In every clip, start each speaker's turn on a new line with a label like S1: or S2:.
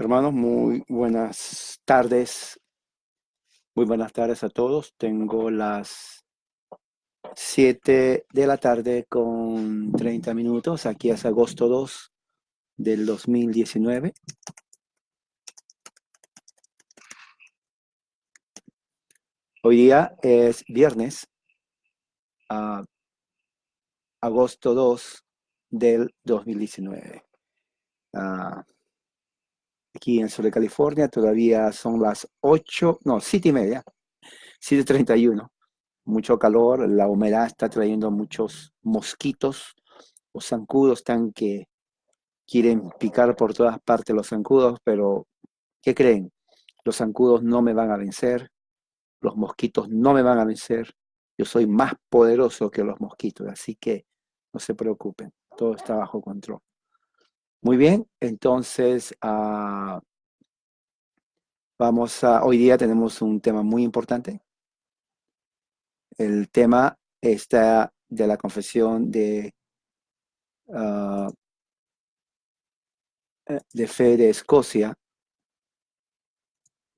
S1: Hermanos, muy buenas tardes. Muy buenas tardes a todos. Tengo las 7 de la tarde con 30 minutos. Aquí es agosto 2 del 2019. Hoy día es viernes, ah, agosto 2 del 2019. Ah, Aquí en el sur de California todavía son las 8, no, 7:30, 7:31. Mucho calor, la humedad está trayendo muchos mosquitos. Los zancudos están que quieren picar por todas partes los zancudos, pero ¿qué creen? Los zancudos no me van a vencer, los mosquitos no me van a vencer. Yo soy más poderoso que los mosquitos, así que no se preocupen, todo está bajo control. Muy bien, entonces hoy día tenemos un tema muy importante. El tema está de la confesión ah, de fe de Escocia,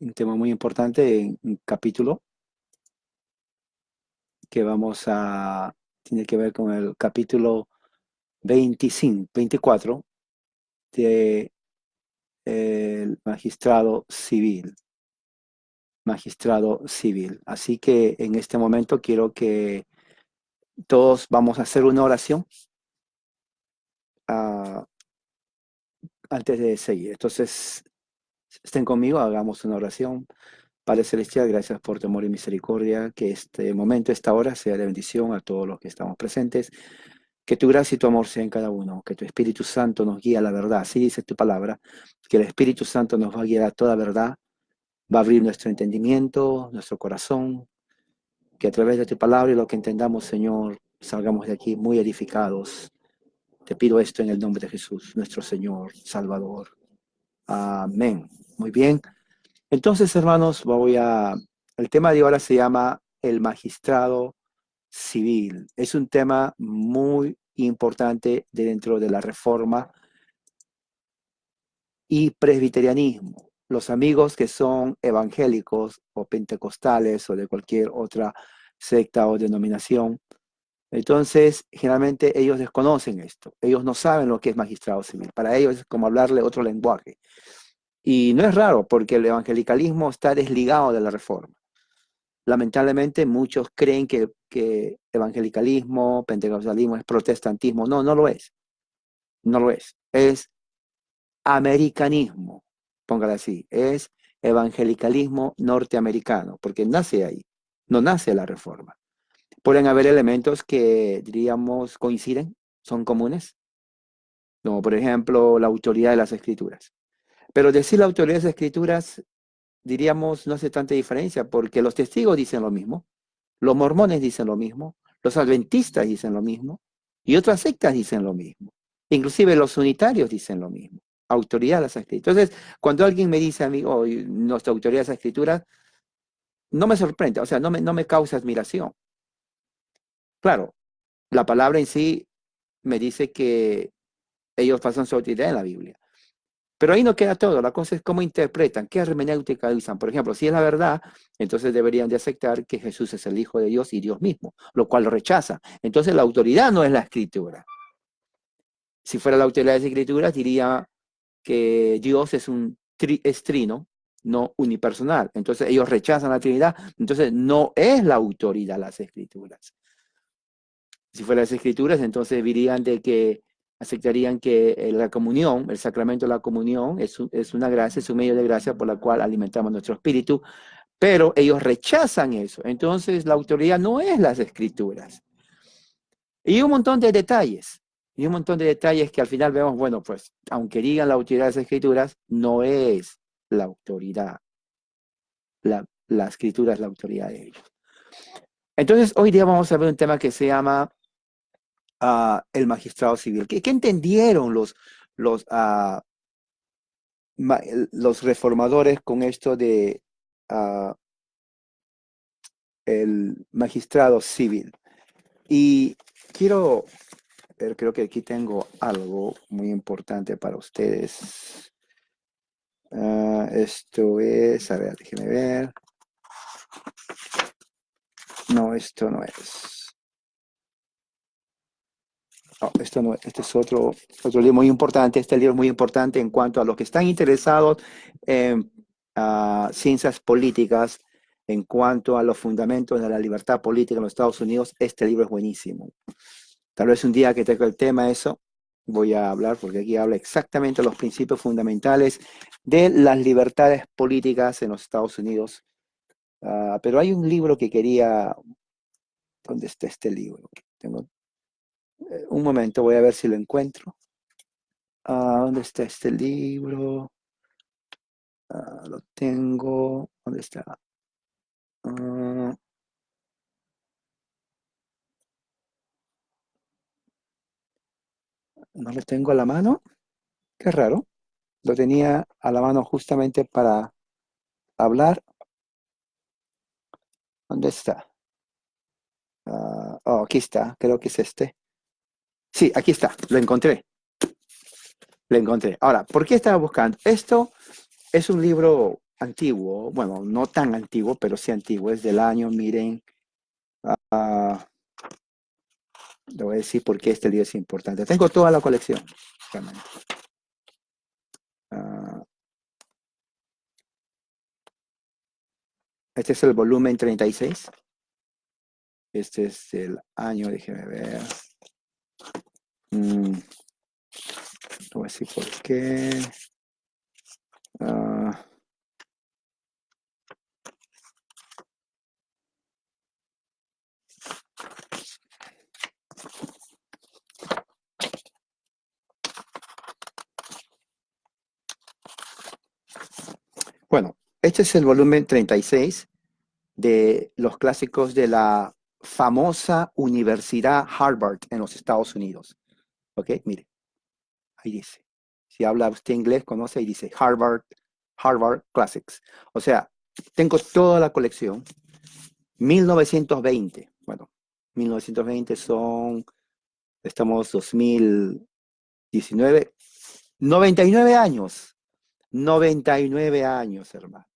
S1: un tema muy importante, un capítulo que tiene que ver con el capítulo 24 de el magistrado civil. Magistrado civil. Así que en este momento quiero que todos vamos a hacer una oración ah, antes de seguir. Entonces, estén conmigo, hagamos una oración. Padre Celestial, gracias por tu amor y misericordia, que este momento, esta hora sea de bendición a todos los que estamos presentes, que tu gracia y tu amor sean en cada uno, que tu Espíritu Santo nos guíe a la verdad, así dice tu palabra, que el Espíritu Santo nos va a guiar a toda verdad, va a abrir nuestro entendimiento, nuestro corazón, que a través de tu palabra y lo que entendamos, Señor, salgamos de aquí muy edificados. Te pido esto en el nombre de Jesús, nuestro Señor, Salvador. Amén. Muy bien. Entonces, hermanos, el tema de ahora se llama el magistrado civil. Es un tema muy importante dentro de la reforma y presbiterianismo. Los amigos que son evangélicos o pentecostales o de cualquier otra secta o denominación, entonces generalmente ellos desconocen esto. Ellos no saben lo que es magistrado civil. Para ellos es como hablarle otro lenguaje. Y no es raro porque el evangelicalismo está desligado de la reforma. Lamentablemente muchos creen que evangelicalismo, pentecostalismo es protestantismo. No, no lo es. No lo es. Es americanismo, póngale así. Es evangelicalismo norteamericano, porque nace ahí. No nace la reforma. Pueden haber elementos que, diríamos, coinciden, son comunes, como por ejemplo la autoridad de las escrituras. Pero decir la autoridad de las escrituras, diríamos, no hace tanta diferencia, porque los testigos dicen lo mismo. Los mormones dicen lo mismo, los adventistas dicen lo mismo, y otras sectas dicen lo mismo. Inclusive los unitarios dicen lo mismo. Autoridad de las escrituras. Entonces, cuando alguien me dice a mí, oh, nuestra autoridad de las escrituras, no me sorprende, o sea, no me causa admiración. Claro, la palabra en sí me dice que ellos pasan su autoridad en la Biblia. Pero ahí no queda todo, la cosa es cómo interpretan, qué hermenéutica usan. Por ejemplo, si es la verdad, entonces deberían de aceptar que Jesús es el Hijo de Dios y Dios mismo, lo cual lo rechazan. Entonces la autoridad no es la Escritura. Si fuera la autoridad de las Escrituras, diría que Dios es trino, no unipersonal. Entonces ellos rechazan la Trinidad, entonces no es la autoridad las Escrituras. Si fuera las Escrituras, entonces dirían de que aceptarían que la comunión, el sacramento de la comunión, es una gracia, es un medio de gracia por la cual alimentamos nuestro espíritu, pero ellos rechazan eso. Entonces, la autoridad no es las Escrituras. Y un montón de detalles, que al final vemos, bueno, pues, aunque digan la autoridad de las Escrituras, no es la autoridad. La Escritura es la autoridad de ellos. Entonces, hoy día vamos a ver un tema que se llama el magistrado civil. ¿Qué entendieron los, uh, los reformadores con esto de el magistrado civil? Y creo que aquí tengo algo muy importante para ustedes. Esto es, a ver, déjeme ver. No, esto no es. No, esto no, este es otro libro muy importante. Este libro es muy importante en cuanto a los que están interesados en ciencias políticas, en cuanto a los fundamentos de la libertad política en los Estados Unidos. Este libro es buenísimo. Tal vez un día que tenga el tema eso, voy a hablar, porque aquí habla exactamente de los principios fundamentales de las libertades políticas en los Estados Unidos. Pero hay un libro que quería. ¿Dónde está este libro? Tengo un momento, voy a ver si lo encuentro. ¿Dónde está este libro? Lo tengo. ¿Dónde está? Ah, no lo tengo a la mano. Qué raro. Lo tenía a la mano justamente para hablar. ¿Dónde está? Oh, aquí está. Creo que es este. Sí, aquí está. Lo encontré. Lo encontré. Ahora, ¿por qué estaba buscando? Esto es un libro antiguo. Bueno, no tan antiguo, pero sí antiguo. Es del año, miren. ah, Le voy a decir por qué este libro es importante. Tengo toda la colección, realmente. Ah, este es el volumen 36. Este es el año, déjeme ver. Le voy a decir por qué. Ah, bueno, este es el volumen 36 de los clásicos de la famosa Universidad Harvard en los Estados Unidos. ¿Ok? Mire, ahí dice. Si habla usted inglés, conoce y dice Harvard, Harvard Classics. O sea, tengo toda la colección. 1920. Bueno, 1920 son, estamos 2019, 99 años. 99 años, hermano.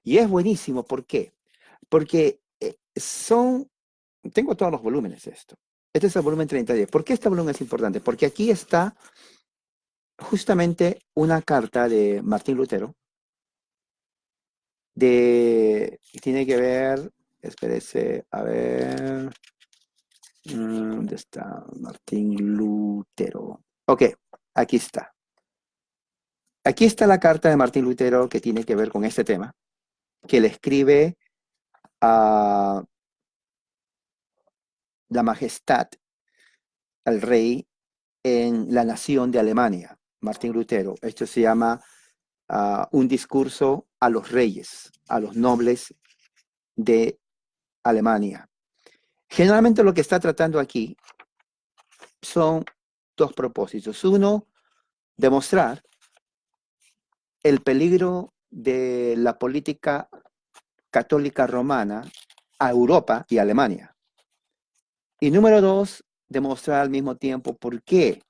S1: Y es buenísimo, ¿por qué? Porque tengo todos los volúmenes de esto. Este es el volumen 30. ¿Por qué este volumen es importante? Porque aquí está justamente una carta de Martín Lutero, tiene que ver, espérese, a ver, ¿dónde está Martín Lutero? Ok, aquí está. Aquí está la carta de Martín Lutero que tiene que ver con este tema, que le escribe a la majestad, al rey en la nación de Alemania, Martín Lutero. Esto se llama un discurso a los reyes, a los nobles de Alemania. Generalmente lo que está tratando aquí son dos propósitos. Uno, demostrar el peligro de la política católica romana a Europa y a Alemania. Y número dos, demostrar al mismo tiempo por qué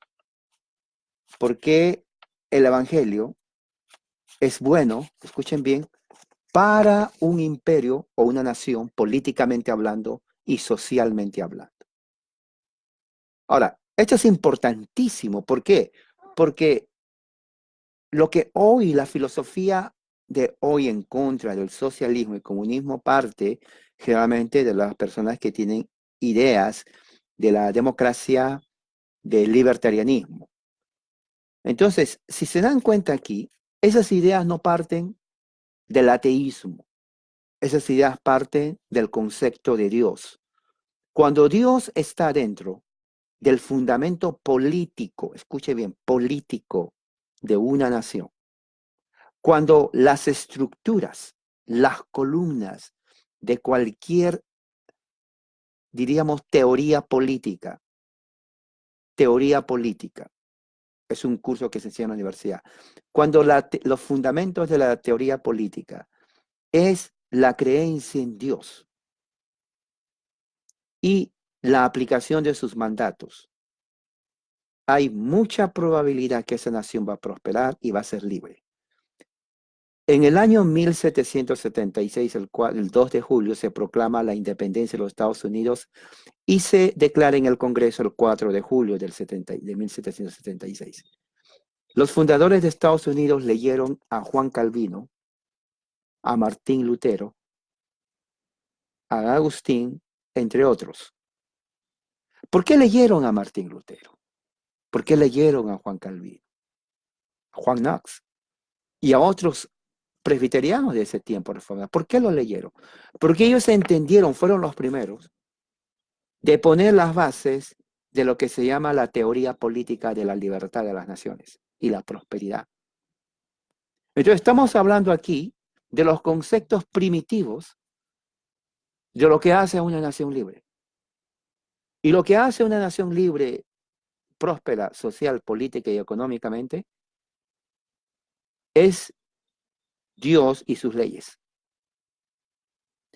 S1: el Evangelio es bueno, escuchen bien, para un imperio o una nación políticamente hablando y socialmente hablando. Ahora, esto es importantísimo. ¿Por qué? Porque lo que hoy la filosofía de hoy en contra del socialismo y comunismo parte generalmente de las personas que tienen ideas de la democracia, del libertarianismo. Entonces, si se dan cuenta aquí, esas ideas no parten del ateísmo, esas ideas parten del concepto de Dios. Cuando Dios está dentro del fundamento político, escuche bien, político de una nación, cuando las estructuras, las columnas de cualquier, diríamos, teoría política, es un curso que se enseña en la universidad, cuando los fundamentos de la teoría política es la creencia en Dios y la aplicación de sus mandatos, hay mucha probabilidad que esa nación va a prosperar y va a ser libre. En el año 1776, el 2 de julio, se proclama la independencia de los Estados Unidos y se declara en el Congreso el 4 de julio de 1776. Los fundadores de Estados Unidos leyeron a Juan Calvino, a Martín Lutero, a Agustín, entre otros. ¿Por qué leyeron a Martín Lutero? ¿Por qué leyeron a Juan Calvino, a Juan Knox y a otros presbiterianos de ese tiempo reformados? ¿Por qué lo leyeron? Porque ellos entendieron, fueron los primeros, de poner las bases de lo que se llama la teoría política de la libertad de las naciones y la prosperidad. Entonces estamos hablando aquí de los conceptos primitivos de lo que hace a una nación libre. Y lo que hace una nación libre, próspera, social, política y económicamente, es Dios y sus leyes.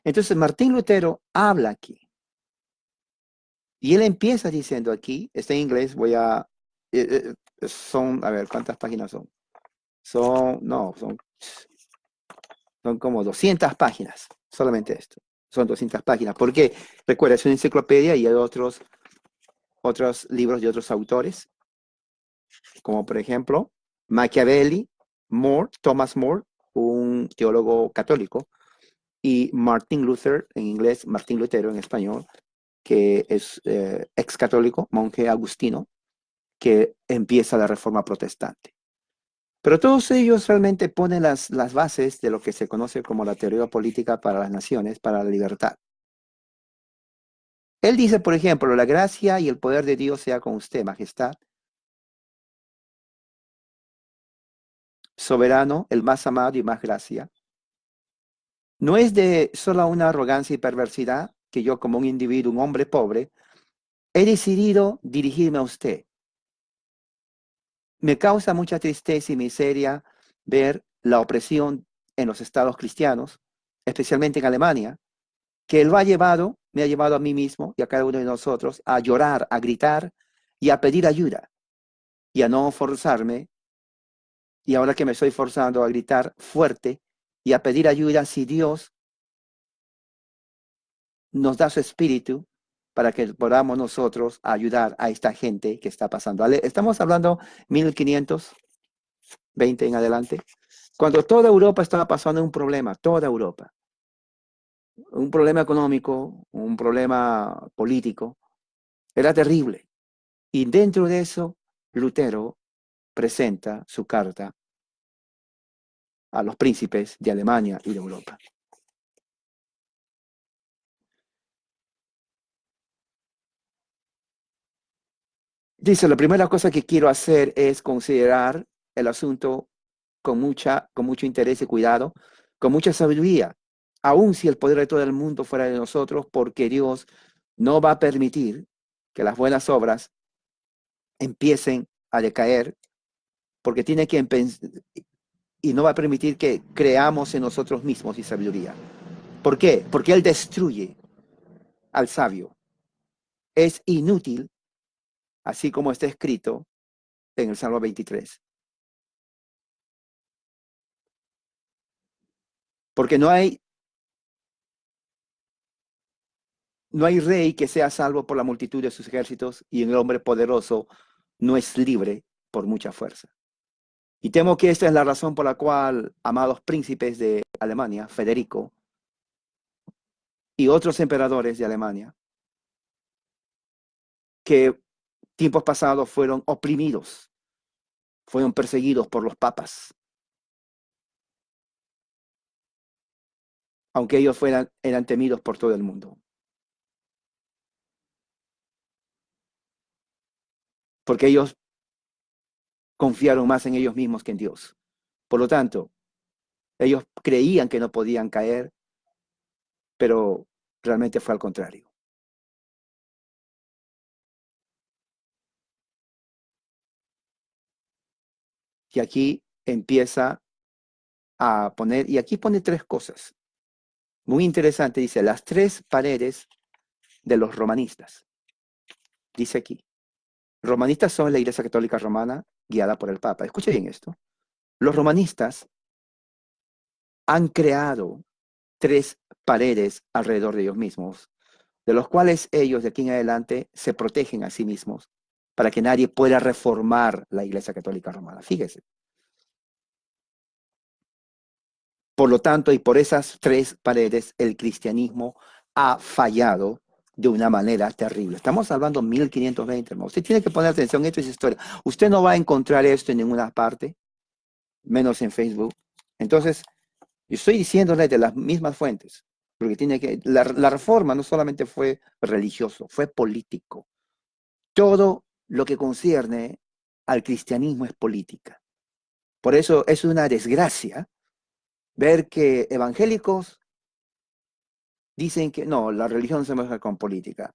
S1: Entonces Martín Lutero habla aquí. Y él empieza diciendo aquí, está en inglés, son, a ver, ¿cuántas páginas son? Son como 200 páginas, solamente esto. Son 200 páginas, porque recuerda, es una enciclopedia y hay otros libros de otros autores, como por ejemplo Machiavelli, Thomas More, un teólogo católico, y Martin Luther, en inglés, Martín Lutero en español, que es ex católico, monje agustino, que empieza la reforma protestante. Pero todos ellos realmente ponen las bases de lo que se conoce como la teoría política para las naciones, para la libertad. Él dice, por ejemplo, la gracia y el poder de Dios sea con usted, majestad, soberano, el más amado y más gracia. No es de sola una arrogancia y perversidad que yo como un individuo, un hombre pobre, he decidido dirigirme a usted. Me causa mucha tristeza y miseria ver la opresión en los estados cristianos, especialmente en Alemania, que él me ha llevado a mí mismo y a cada uno de nosotros a llorar, a gritar y a pedir ayuda y a no forzarme. Y ahora que me estoy forzando a gritar fuerte y a pedir ayuda, si Dios nos da su espíritu para que podamos nosotros ayudar a esta gente que está pasando. Estamos hablando 1520 en adelante, cuando toda Europa estaba pasando un problema, toda Europa. Un problema económico, un problema político. Era terrible. Y dentro de eso, Lutero presenta su carta a los príncipes de Alemania y de Europa. Dice, la primera cosa que quiero hacer es considerar el asunto con mucho interés y cuidado, con mucha sabiduría, aun si el poder de todo el mundo fuera de nosotros, porque Dios no va a permitir que las buenas obras empiecen a decaer, porque tiene que y no va a permitir que creamos en nosotros mismos y sabiduría. ¿Por qué? Porque Él destruye al sabio. Es inútil, así como está escrito en el Salmo 23. Porque no hay rey que sea salvo por la multitud de sus ejércitos y el hombre poderoso no es libre por mucha fuerza. Y temo que esta es la razón por la cual, amados príncipes de Alemania, Federico y otros emperadores de Alemania, que tiempos pasados fueron oprimidos, fueron perseguidos por los papas, aunque ellos eran temidos por todo el mundo. Porque ellos confiaron más en ellos mismos que en Dios. Por lo tanto, ellos creían que no podían caer, pero realmente fue al contrario. Y aquí empieza a poner, y aquí pone tres cosas. Muy interesante, dice, las tres paredes de los romanistas. Dice aquí, romanistas son la Iglesia Católica Romana guiada por el Papa. Escuche bien esto. Los romanistas han creado tres paredes alrededor de ellos mismos, de los cuales ellos de aquí en adelante se protegen a sí mismos para que nadie pueda reformar la Iglesia Católica Romana. Fíjese. Por lo tanto, y por esas tres paredes, el cristianismo ha fallado de una manera terrible. Estamos hablando de 1520, hermano. Usted tiene que poner atención, esto es historia. Usted no va a encontrar esto en ninguna parte, menos en Facebook. Entonces, yo estoy diciéndole de las mismas fuentes, porque la reforma no solamente fue religioso, fue político. Todo lo que concierne al cristianismo es política. Por eso es una desgracia ver que evangélicos dicen que no, la religión se mezcla con política.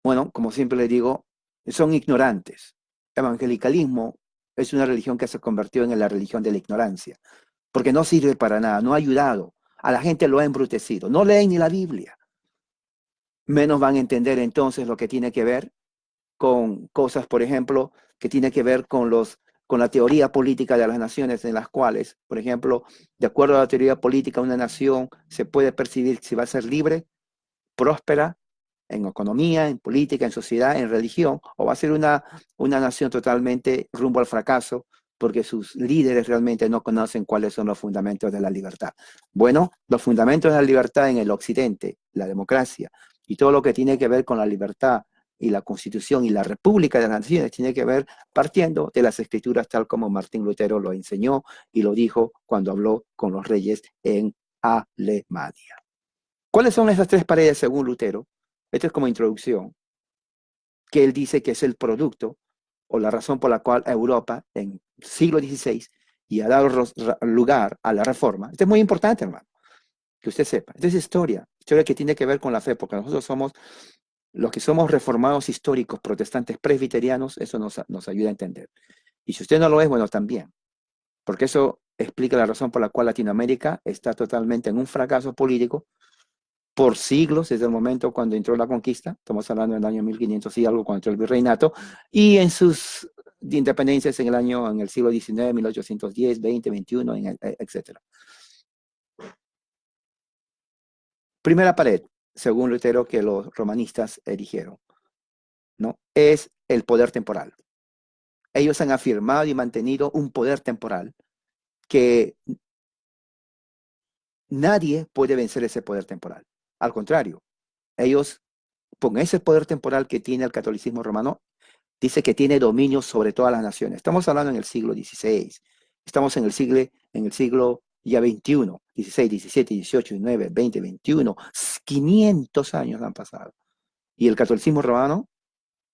S1: Bueno, como siempre les digo, son ignorantes. Evangelicalismo es una religión que se convirtió en la religión de la ignorancia, porque no sirve para nada, no ha ayudado. A la gente lo ha embrutecido. No leen ni la Biblia. Menos van a entender entonces lo que tiene que ver con cosas, por ejemplo, que tiene que ver con la teoría política de las naciones, en las cuales, por ejemplo, de acuerdo a la teoría política, una nación se puede percibir si va a ser libre, próspera, en economía, en política, en sociedad, en religión, o va a ser una nación totalmente rumbo al fracaso, porque sus líderes realmente no conocen cuáles son los fundamentos de la libertad. Bueno, los fundamentos de la libertad en el occidente, la democracia, y todo lo que tiene que ver con la libertad y la Constitución y la República de las Naciones tiene que ver partiendo de las Escrituras, tal como Martín Lutero lo enseñó y lo dijo cuando habló con los reyes en Alemania. ¿Cuáles son esas tres paredes según Lutero? Esto es como introducción, que él dice que es el producto o la razón por la cual Europa en el siglo XVI y ha dado lugar a la reforma. Esto es muy importante, hermano, que usted sepa. Esto es historia que tiene que ver con la fe, porque nosotros somos los que somos reformados históricos, protestantes presbiterianos, eso nos ayuda a entender. Y si usted no lo es, bueno, también, porque eso explica la razón por la cual Latinoamérica está totalmente en un fracaso político por siglos, desde el momento cuando entró la conquista, estamos hablando del año 1500 y algo, cuando entró el virreinato, y en sus independencias en el siglo XIX, 1810, 20, 21, etc. Primera pared, según Lutero, que los romanistas erigieron, ¿no? Es el poder temporal. Ellos han afirmado y mantenido un poder temporal que nadie puede vencer ese poder temporal. Al contrario, ellos, con ese poder temporal que tiene el catolicismo romano, dice que tiene dominio sobre todas las naciones. Estamos hablando en el siglo XVI. Estamos en el siglo ya XXI, 16, 17, 18, 19, 20, 21. 500 años han pasado. Y el catolicismo romano,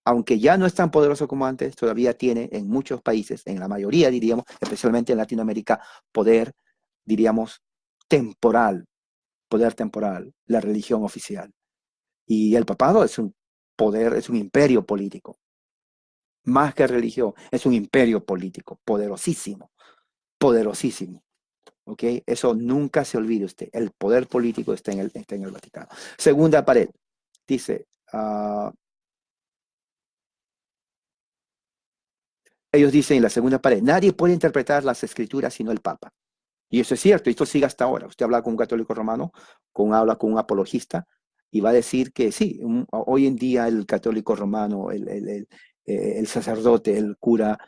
S1: aunque ya no es tan poderoso como antes, todavía tiene en muchos países, en la mayoría diríamos, especialmente en Latinoamérica, poder, diríamos, temporal, la religión oficial. Y el papado es un poder, es un imperio político. Más que religión, es un imperio político, poderosísimo, poderosísimo. ¿Ok? Eso nunca se olvide usted. El poder político está en el Vaticano. Segunda pared. Dice, ellos dicen en la segunda pared, nadie puede interpretar las escrituras sino el Papa. Y eso es cierto, esto sigue hasta ahora. Usted habla con un católico romano, habla con un apologista, y va a decir que sí, hoy en día el católico romano, el sacerdote, el cura,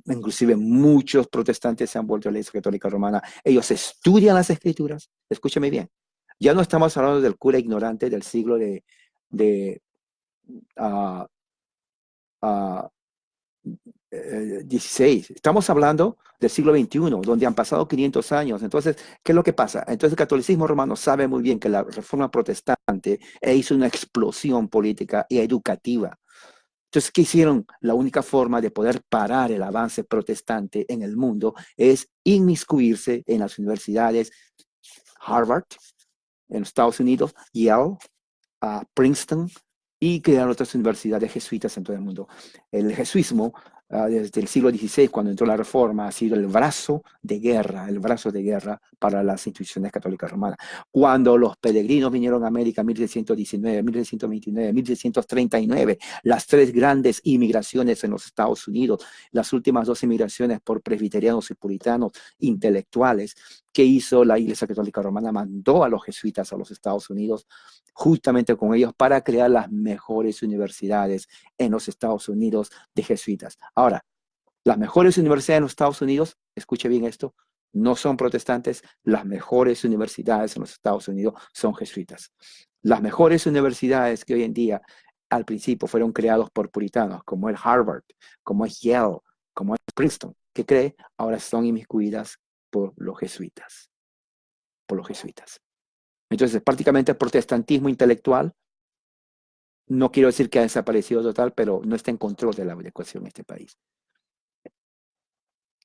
S1: inclusive muchos protestantes se han vuelto a la Iglesia Católica Romana. Ellos estudian las escrituras, escúcheme bien. Ya no estamos hablando del cura ignorante del siglo de uh, uh, 16. Estamos hablando del siglo XXI, donde han pasado 500 años. Entonces, ¿qué es lo que pasa? Entonces, el catolicismo romano sabe muy bien que la reforma protestante hizo una explosión política y educativa. Entonces, ¿qué hicieron? La única forma de poder parar el avance protestante en el mundo es inmiscuirse en las universidades Harvard, en los Estados Unidos, Yale, Princeton, y crear otras universidades jesuitas en todo el mundo. El jesuismo, desde el siglo XVI, cuando entró la Reforma, ha sido el brazo de guerra para las instituciones católicas romanas. Cuando los peregrinos vinieron a América en 1619, 1629, 1639, las tres grandes inmigraciones en los Estados Unidos, las últimas dos inmigraciones por presbiterianos y puritanos intelectuales, ¿Qué hizo la Iglesia Católica Romana? Mandó a los jesuitas a los Estados Unidos, justamente con ellos, para crear las mejores universidades en los Estados Unidos de jesuitas. Ahora, las mejores universidades en los Estados Unidos, escuche bien esto, no son protestantes, las mejores universidades en los Estados Unidos son jesuitas. Las mejores universidades que hoy en día, al principio, fueron creados por puritanos, como el Harvard, como es Yale, como es Princeton, que cree, ahora son inmiscuidas por los jesuitas, por los jesuitas. Entonces, prácticamente el protestantismo intelectual, no quiero decir que ha desaparecido total, pero no está en control de la educación en este país.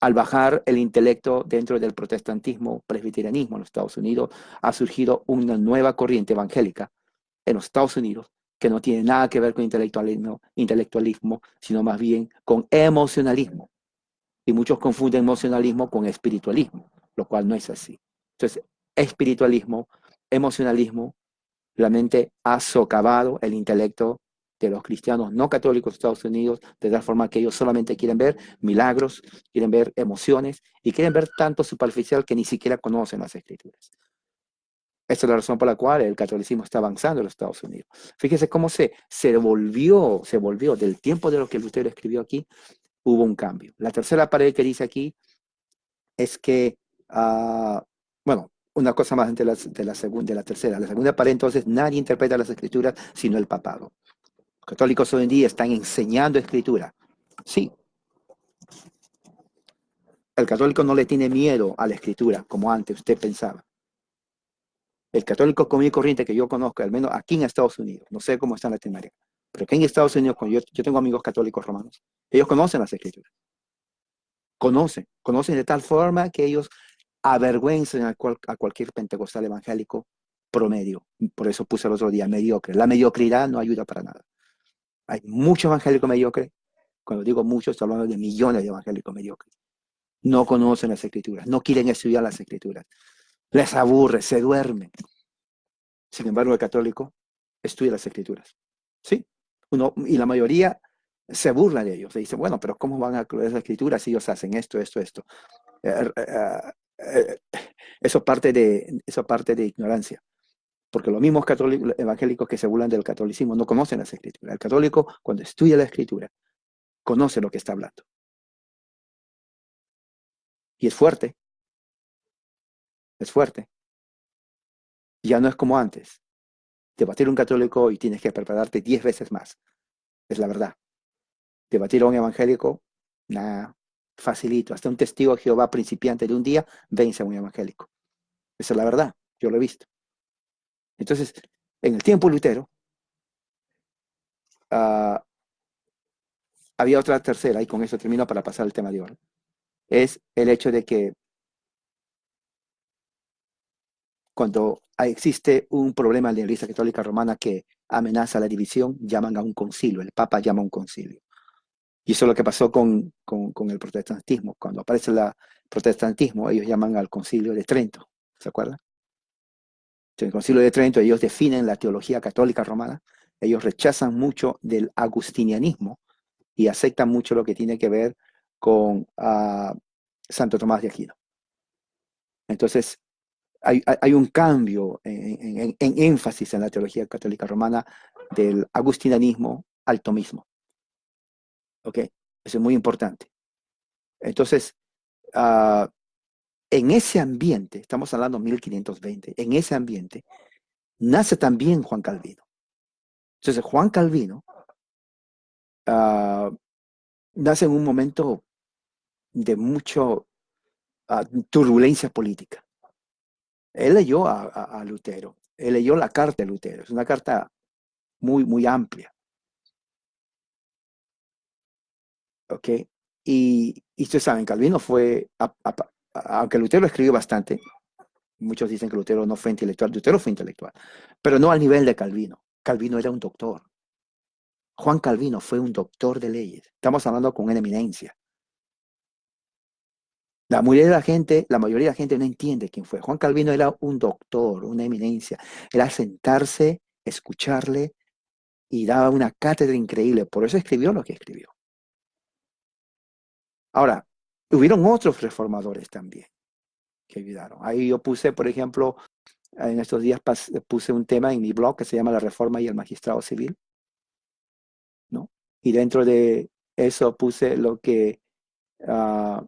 S1: Al bajar el intelecto dentro del protestantismo, presbiterianismo en los Estados Unidos, ha surgido una nueva corriente evangélica en los Estados Unidos que no tiene nada que ver con intelectualismo, sino más bien con emocionalismo. Y muchos confunden emocionalismo con espiritualismo, lo cual no es así. Entonces, espiritualismo, emocionalismo, la mente ha socavado el intelecto de los cristianos no católicos de Estados Unidos, de tal forma que ellos solamente quieren ver milagros, quieren ver emociones y quieren ver tanto superficial que ni siquiera conocen las escrituras. Esa es la razón por la cual el catolicismo está avanzando en los Estados Unidos. Fíjese cómo se volvió del tiempo de lo que Lutero escribió aquí, hubo un cambio. La tercera pared que dice aquí es que, bueno, una cosa más de la tercera. La segunda pared, entonces, nadie interpreta las escrituras sino el papado. Los católicos hoy en día están enseñando escritura. Sí, el católico no le tiene miedo a la escritura, como antes usted pensaba. El católico común y corriente que yo conozco, al menos aquí en Estados Unidos, no sé cómo está en Latinoamérica, pero aquí en Estados Unidos, yo tengo amigos católicos romanos, ellos conocen las escrituras. Conocen de tal forma que ellos avergüenzan a cualquier pentecostal evangélico promedio. Por eso puse el otro día mediocre. La mediocridad no ayuda para nada. Hay mucho evangélico mediocre. Cuando digo mucho, estoy hablando de millones de evangélicos mediocres. No conocen las escrituras, no quieren estudiar las escrituras. Les aburre, se duermen. Sin embargo, el católico estudia las escrituras. ¿Sí? Y la mayoría se burla de ellos. Se dice, bueno, pero ¿cómo van a creer las escrituras si ellos hacen esto, esto, esto? Eso parte de ignorancia. Porque los mismos católicos evangélicos que se burlan del catolicismo no conocen las escrituras. El católico, cuando estudia la escritura, conoce lo que está hablando. Y es fuerte. Es fuerte. Ya no es como antes. Debatir un católico y tienes que prepararte 10 veces más. Es la verdad. Debatir a un evangélico, nada, facilito. Hasta un testigo de Jehová principiante de un día vence a un evangélico. Esa es la verdad. Yo lo he visto. Entonces, en el tiempo de Lutero, había otra tercera, y con eso termino para pasar al tema de hoy. Es el hecho de que cuando existe un problema en la Iglesia Católica Romana que amenaza la división, llaman a un concilio. El Papa llama a un concilio. Y eso es lo que pasó con el protestantismo. Cuando aparece el protestantismo, ellos llaman al concilio de Trento. ¿Se acuerdan? En el concilio de Trento ellos definen la teología católica romana. Ellos rechazan mucho del agustinianismo y aceptan mucho lo que tiene que ver con Santo Tomás de Aquino. Entonces, hay un cambio en énfasis en la teología católica romana del agustinianismo al tomismo. ¿Ok? Eso es muy importante. Entonces, en ese ambiente, estamos hablando de 1520, en ese ambiente, nace también Juan Calvino. Entonces, Juan Calvino nace en un momento de mucho turbulencia política. Él leyó a Lutero, él leyó la carta de Lutero, es una carta muy, muy amplia, ¿ok? Y ustedes saben, Calvino fue, aunque Lutero escribió bastante, muchos dicen que Lutero no fue intelectual, Lutero fue intelectual, pero no al nivel de Calvino. Calvino era un doctor. Juan Calvino fue un doctor de leyes. Estamos hablando con una eminencia. La mayoría de la gente no entiende quién fue. Juan Calvino era un doctor, una eminencia. Era sentarse, escucharle y daba una cátedra increíble. Por eso escribió lo que escribió. Ahora, hubieron otros reformadores también. que ayudaron. Ahí yo puse, por ejemplo, en estos días puse un tema en mi blog que se llama La Reforma y el Magistrado Civil, ¿no? Y dentro de eso puse ah,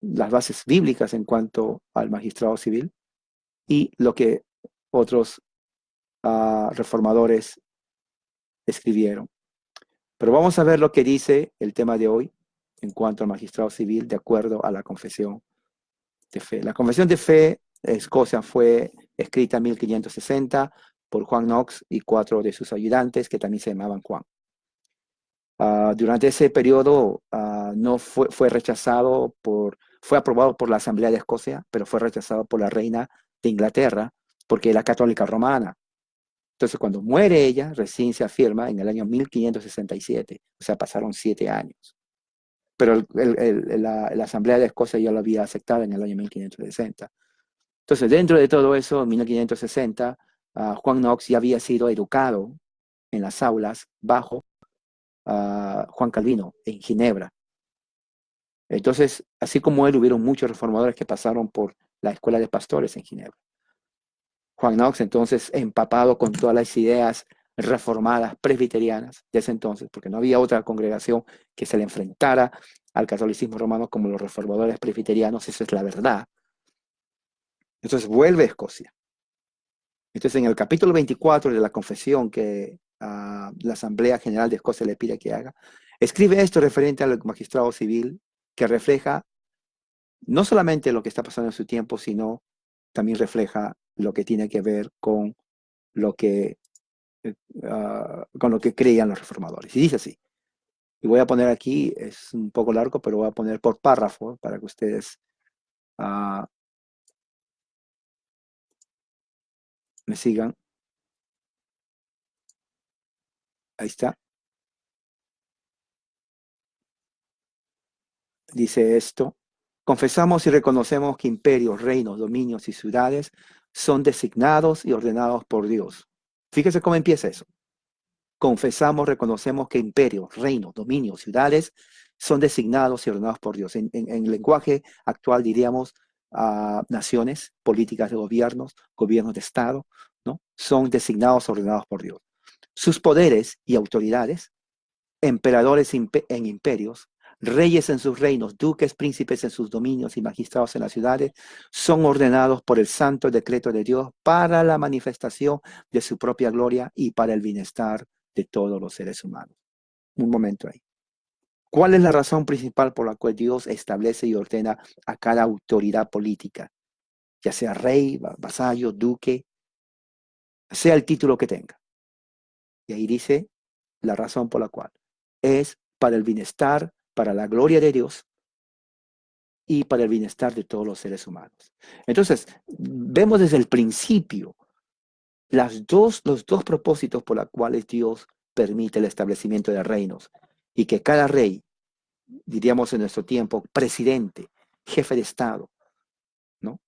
S1: las bases bíblicas en cuanto al magistrado civil y lo que otros reformadores escribieron. Pero vamos a ver lo que dice el tema de hoy en cuanto al magistrado civil de acuerdo a la confesión de fe. La confesión de fe de Escocia fue escrita en 1560 por Juan Knox y 4 de sus ayudantes que también se llamaban Juan. Durante ese periodo no fue rechazado fue aprobado por la Asamblea de Escocia, pero fue rechazado por la reina de Inglaterra porque era católica romana. Entonces, cuando muere ella, recién se afirma en el año 1567, o sea, pasaron 7 años. Pero la Asamblea de Escocia ya lo había aceptado en el año 1560. Entonces, dentro de todo eso, en 1560, Juan Knox ya había sido educado en las aulas bajo Juan Calvino en Ginebra. Entonces, así como él, hubieron muchos reformadores que pasaron por la escuela de pastores en Ginebra. Juan Knox, entonces, empapado con todas las ideas reformadas presbiterianas de ese entonces, porque no había otra congregación que se le enfrentara al catolicismo romano como los reformadores presbiterianos, esa es la verdad. Entonces vuelve a Escocia. Entonces, en el capítulo 24 de la confesión que la Asamblea General de Escocia le pide que haga, escribe esto referente al magistrado civil que refleja no solamente lo que está pasando en su tiempo, sino también refleja lo que tiene que ver con lo que, creían los reformadores. Y dice así, y voy a poner aquí, es un poco largo, pero voy a poner por párrafo para que ustedes me sigan. Ahí está. Dice esto. Confesamos y reconocemos que imperios, reinos, dominios y ciudades son designados y ordenados por Dios. Fíjese cómo empieza eso. Confesamos, reconocemos que imperios, reinos, dominios, ciudades son designados y ordenados por Dios. En lenguaje actual diríamos naciones, políticas de gobiernos, gobiernos de Estado, ¿no? Son designados y ordenados por Dios. Sus poderes y autoridades, emperadores en imperios, reyes en sus reinos, duques, príncipes en sus dominios y magistrados en las ciudades, son ordenados por el santo decreto de Dios para la manifestación de su propia gloria y para el bienestar de todos los seres humanos. Un momento ahí. ¿Cuál es la razón principal por la cual Dios establece y ordena a cada autoridad política, ya sea rey, vasallo, duque, sea el título que tenga? Y ahí dice la razón por la cual es para el bienestar, para la gloria de Dios y para el bienestar de todos los seres humanos. Entonces, vemos desde el principio los dos propósitos por los cuales Dios permite el establecimiento de reinos y que cada rey, diríamos en nuestro tiempo, presidente, jefe de Estado, ¿no?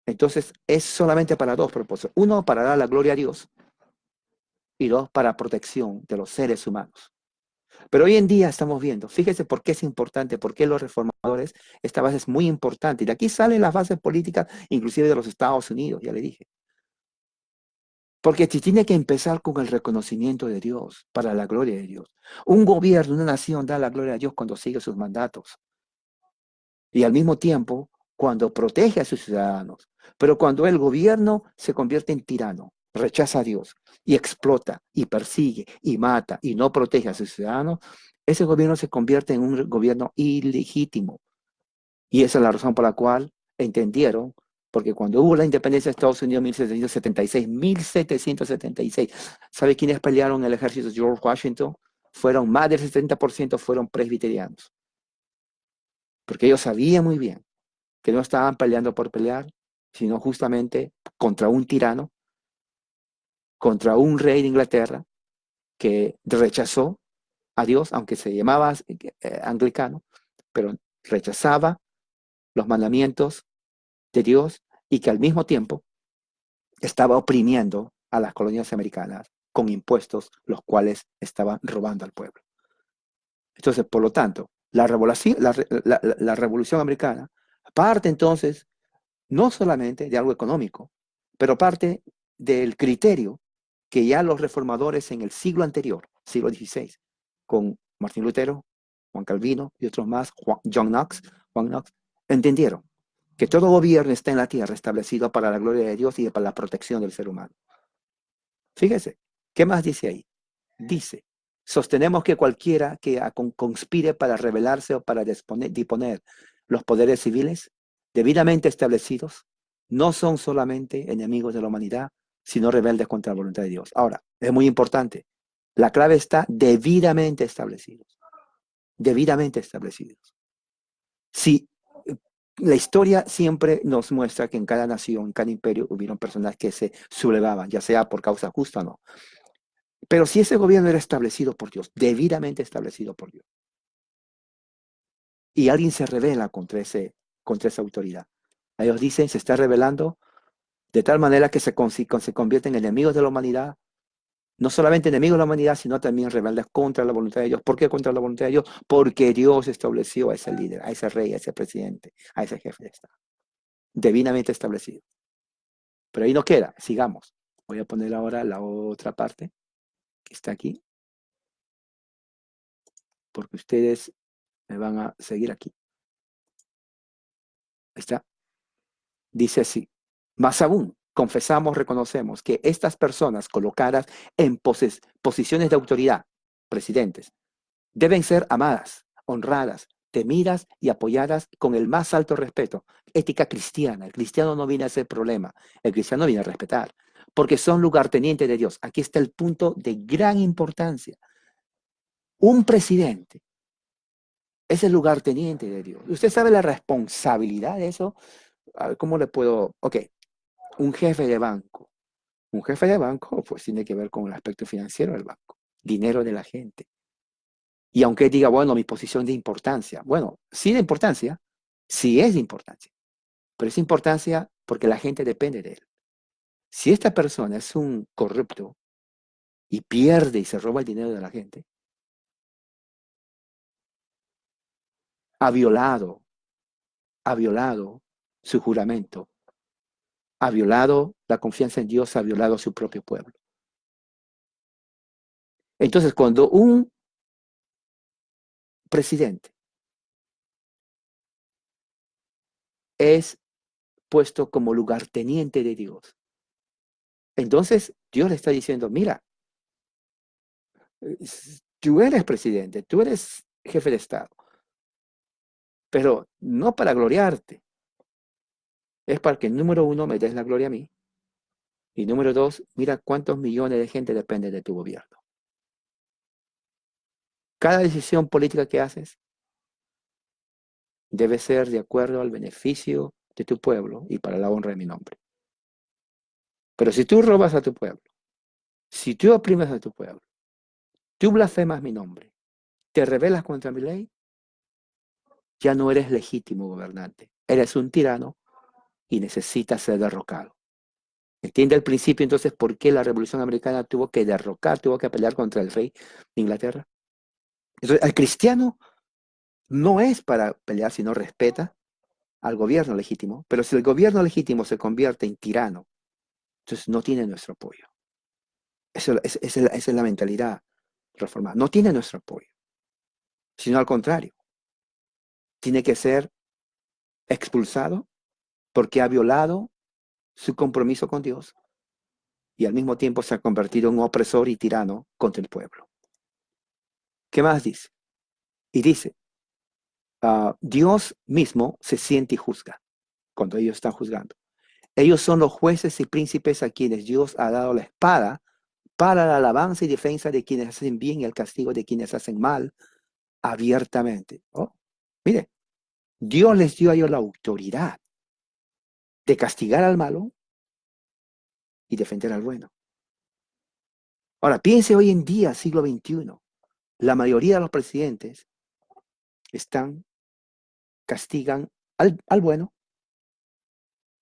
S1: Entonces, es solamente para dos propósitos. Uno, para dar la gloria a Dios y dos, para protección de los seres humanos. Pero hoy en día estamos viendo, fíjese por qué es importante, por qué los reformadores, esta base es muy importante. Y de aquí salen las bases políticas, inclusive de los Estados Unidos, ya le dije. Porque se tiene que empezar con el reconocimiento de Dios, para la gloria de Dios. Un gobierno, una nación da la gloria a Dios cuando sigue sus mandatos. Y al mismo tiempo, cuando protege a sus ciudadanos. Pero cuando el gobierno se convierte en tirano, rechaza a Dios y explota y persigue y mata y no protege a sus ciudadanos, ese gobierno se convierte en un gobierno ilegítimo. Y esa es la razón por la cual entendieron, porque cuando hubo la independencia de Estados Unidos en 1776, ¿sabe quiénes pelearon en el ejército de George Washington? Más del 70% fueron presbiterianos. Porque ellos sabían muy bien que no estaban peleando por pelear, sino justamente contra un tirano, contra un rey de Inglaterra que rechazó a Dios, aunque se llamaba anglicano, pero rechazaba los mandamientos de Dios y que al mismo tiempo estaba oprimiendo a las colonias americanas con impuestos, los cuales estaban robando al pueblo. Entonces, por lo tanto, la revolución americana parte entonces no solamente de algo económico, pero parte del criterio que ya los reformadores en el siglo anterior, siglo XVI, con Martín Lutero, Juan Calvino y otros más, Juan Knox, entendieron que todo gobierno está en la tierra establecido para la gloria de Dios y para la protección del ser humano. Fíjese, ¿qué más dice ahí? Dice, sostenemos que cualquiera que conspire para rebelarse o para disponer los poderes civiles debidamente establecidos no son solamente enemigos de la humanidad, sino rebeldes contra la voluntad de Dios. Ahora, es muy importante, la clave está debidamente establecidos, debidamente establecidos. Si la historia siempre nos muestra que en cada nación, en cada imperio, hubieron personas que se sublevaban, ya sea por causa justa o no. Pero si ese gobierno era establecido por Dios, debidamente establecido por Dios, y alguien se rebela contra esa autoridad, ellos dicen, se está rebelando de tal manera que se convierte en enemigos de la humanidad, no solamente enemigos de la humanidad, sino también rebeldes contra la voluntad de Dios. ¿Por qué contra la voluntad de Dios? Porque Dios estableció a ese líder, a ese rey, a ese presidente, a ese jefe de Estado, debidamente establecido. Pero ahí no queda, sigamos. Voy a poner ahora la otra parte que está aquí, porque ustedes me van a seguir aquí. Ahí está. Dice así, más aún, confesamos, reconocemos que estas personas colocadas en posiciones de autoridad, presidentes, deben ser amadas, honradas, temidas y apoyadas con el más alto respeto. Ética cristiana. El cristiano no viene a ser problema, el cristiano viene a respetar, porque son lugartenientes de Dios. Aquí está el punto de gran importancia. Un presidente es el lugarteniente de Dios. ¿Usted sabe la responsabilidad de eso? A ver, ¿cómo le puedo? Ok, un jefe de banco. Un jefe de banco, pues tiene que ver con el aspecto financiero del banco, dinero de la gente. Y aunque diga, bueno, mi posición de importancia, bueno, sí de importancia, sí es de importancia, pero es importancia porque la gente depende de él. Si esta persona es un corrupto y pierde y se roba el dinero de la gente, ha violado, ha violado su juramento, ha violado la confianza en Dios, ha violado a su propio pueblo. Entonces, cuando un presidente es puesto como lugarteniente de Dios, entonces Dios le está diciendo, mira, tú eres presidente, tú eres jefe de Estado, pero no para gloriarte, es para que número uno me des la gloria a mí y número dos, mira cuántos millones de gente depende de tu gobierno. Cada decisión política que haces debe ser de acuerdo al beneficio de tu pueblo y para la honra de mi nombre. Pero si tú robas a tu pueblo, si tú oprimes a tu pueblo, tú blasfemas mi nombre, te rebelas contra mi ley, ya no eres legítimo gobernante. Eres un tirano y necesitas ser derrocado. ¿Entiende el principio entonces por qué la Revolución Americana tuvo que derrocar, tuvo que pelear contra el rey de Inglaterra? Entonces, el cristiano no es para pelear si no respeta al gobierno legítimo, pero si el gobierno legítimo se convierte en tirano, entonces no tiene nuestro apoyo. Esa es la mentalidad reformada. No tiene nuestro apoyo, sino al contrario. Tiene que ser expulsado porque ha violado su compromiso con Dios y al mismo tiempo se ha convertido en un opresor y tirano contra el pueblo. ¿Qué más dice? Y dice, Dios mismo se siente y juzga cuando ellos están juzgando. Ellos son los jueces y príncipes a quienes Dios ha dado la espada para la alabanza y defensa de quienes hacen bien y el castigo de quienes hacen mal abiertamente. Oh, mire, Dios les dio a ellos la autoridad de castigar al malo y defender al bueno. Ahora, piense hoy en día, siglo XXI, la mayoría de los presidentes castigan al bueno,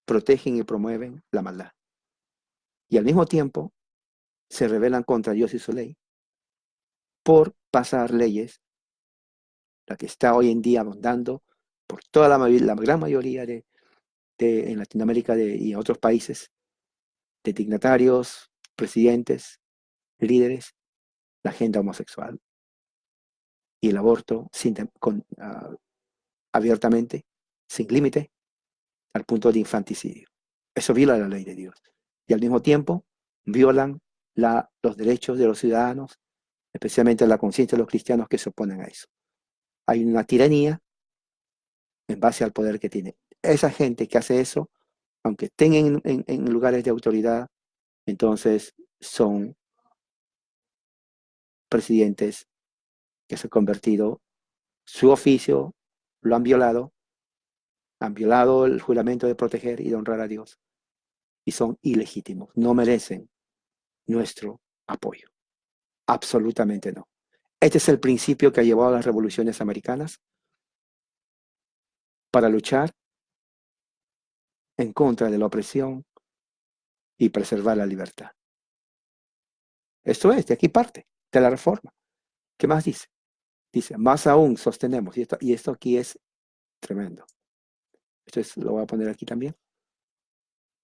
S1: protegen y promueven la maldad. Y al mismo tiempo se rebelan contra Dios y su ley por pasar leyes, la que está hoy en día abundando por toda la gran mayoría de en Latinoamérica y en otros países, de dignatarios, presidentes, líderes, la agenda homosexual y el aborto abiertamente, sin límite, al punto de infanticidio. Eso viola la ley de Dios. Y al mismo tiempo violan los derechos de los ciudadanos, especialmente la conciencia de los cristianos que se oponen a eso. Hay una tiranía en base al poder que tiene. Esa gente que hace eso, aunque estén en lugares de autoridad, entonces son presidentes que se han convertido, su oficio lo han violado el juramento de proteger y de honrar a Dios, y son ilegítimos, no merecen nuestro apoyo. Absolutamente no. Este es el principio que ha llevado a las revoluciones americanas para luchar en contra de la opresión y preservar la libertad. Esto es, de aquí parte, de la reforma. ¿Qué más dice? Dice, más aún sostenemos, y esto aquí es tremendo. Lo voy a poner aquí también,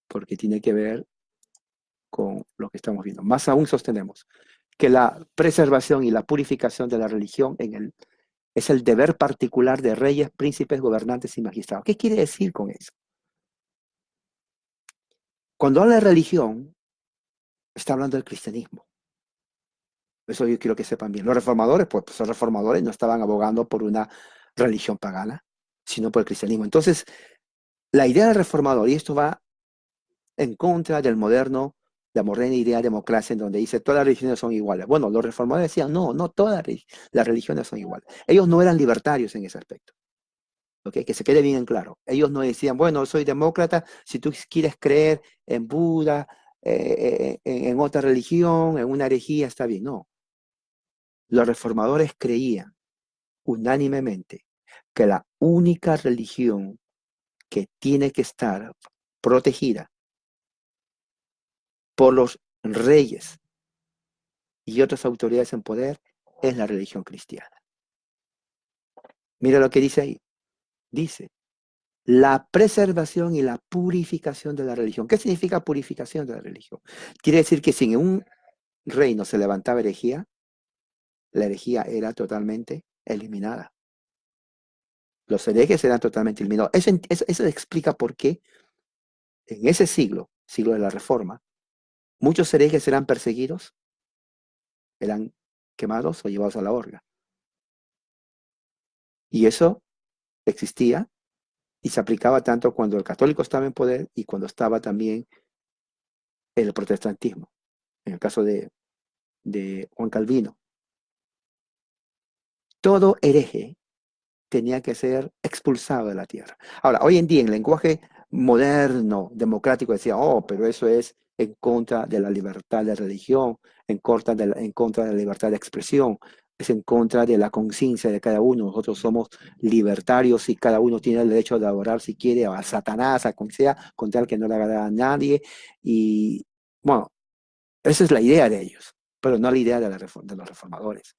S1: porque tiene que ver con lo que estamos viendo. Más aún sostenemos que la preservación y la purificación de la religión es el deber particular de reyes, príncipes, gobernantes y magistrados. ¿Qué quiere decir con eso? Cuando habla de religión, está hablando del cristianismo. Eso yo quiero que sepan bien. Los reformadores, pues los reformadores no estaban abogando por una religión pagana, sino por el cristianismo. Entonces, la idea del reformador, y esto va en contra del moderno, la moderna idea de democracia, en donde dice todas las religiones son iguales. Bueno, los reformadores decían, no todas las religiones son iguales. Ellos no eran libertarios en ese aspecto. ¿Okay? Que se quede bien en claro. Ellos no decían, bueno, soy demócrata, si tú quieres creer en Buda, en otra religión, en una herejía, está bien. No. Los reformadores creían unánimemente que la única religión que tiene que estar protegida por los reyes y otras autoridades en poder es la religión cristiana. Mira lo que dice ahí. Dice, la preservación y la purificación de la religión. ¿Qué significa purificación de la religión? Quiere decir que si en un reino se levantaba herejía, la herejía era totalmente eliminada. Los herejes eran totalmente eliminados. Eso explica por qué en ese siglo de la Reforma, muchos herejes eran perseguidos, eran quemados o llevados a la horca. Y eso existía y se aplicaba tanto cuando el católico estaba en poder y cuando estaba también el protestantismo. En el caso de Juan Calvino. Todo hereje tenía que ser expulsado de la tierra. Ahora, hoy en día, en lenguaje moderno, democrático, decía, pero eso es en contra de la libertad de religión, en contra de la libertad de expresión, es en contra de la conciencia de cada uno. Nosotros somos libertarios y cada uno tiene el derecho de adorar si quiere a Satanás, a quien sea, con tal que no le haga a nadie. Y bueno, esa es la idea de ellos, pero no la idea de los reformadores.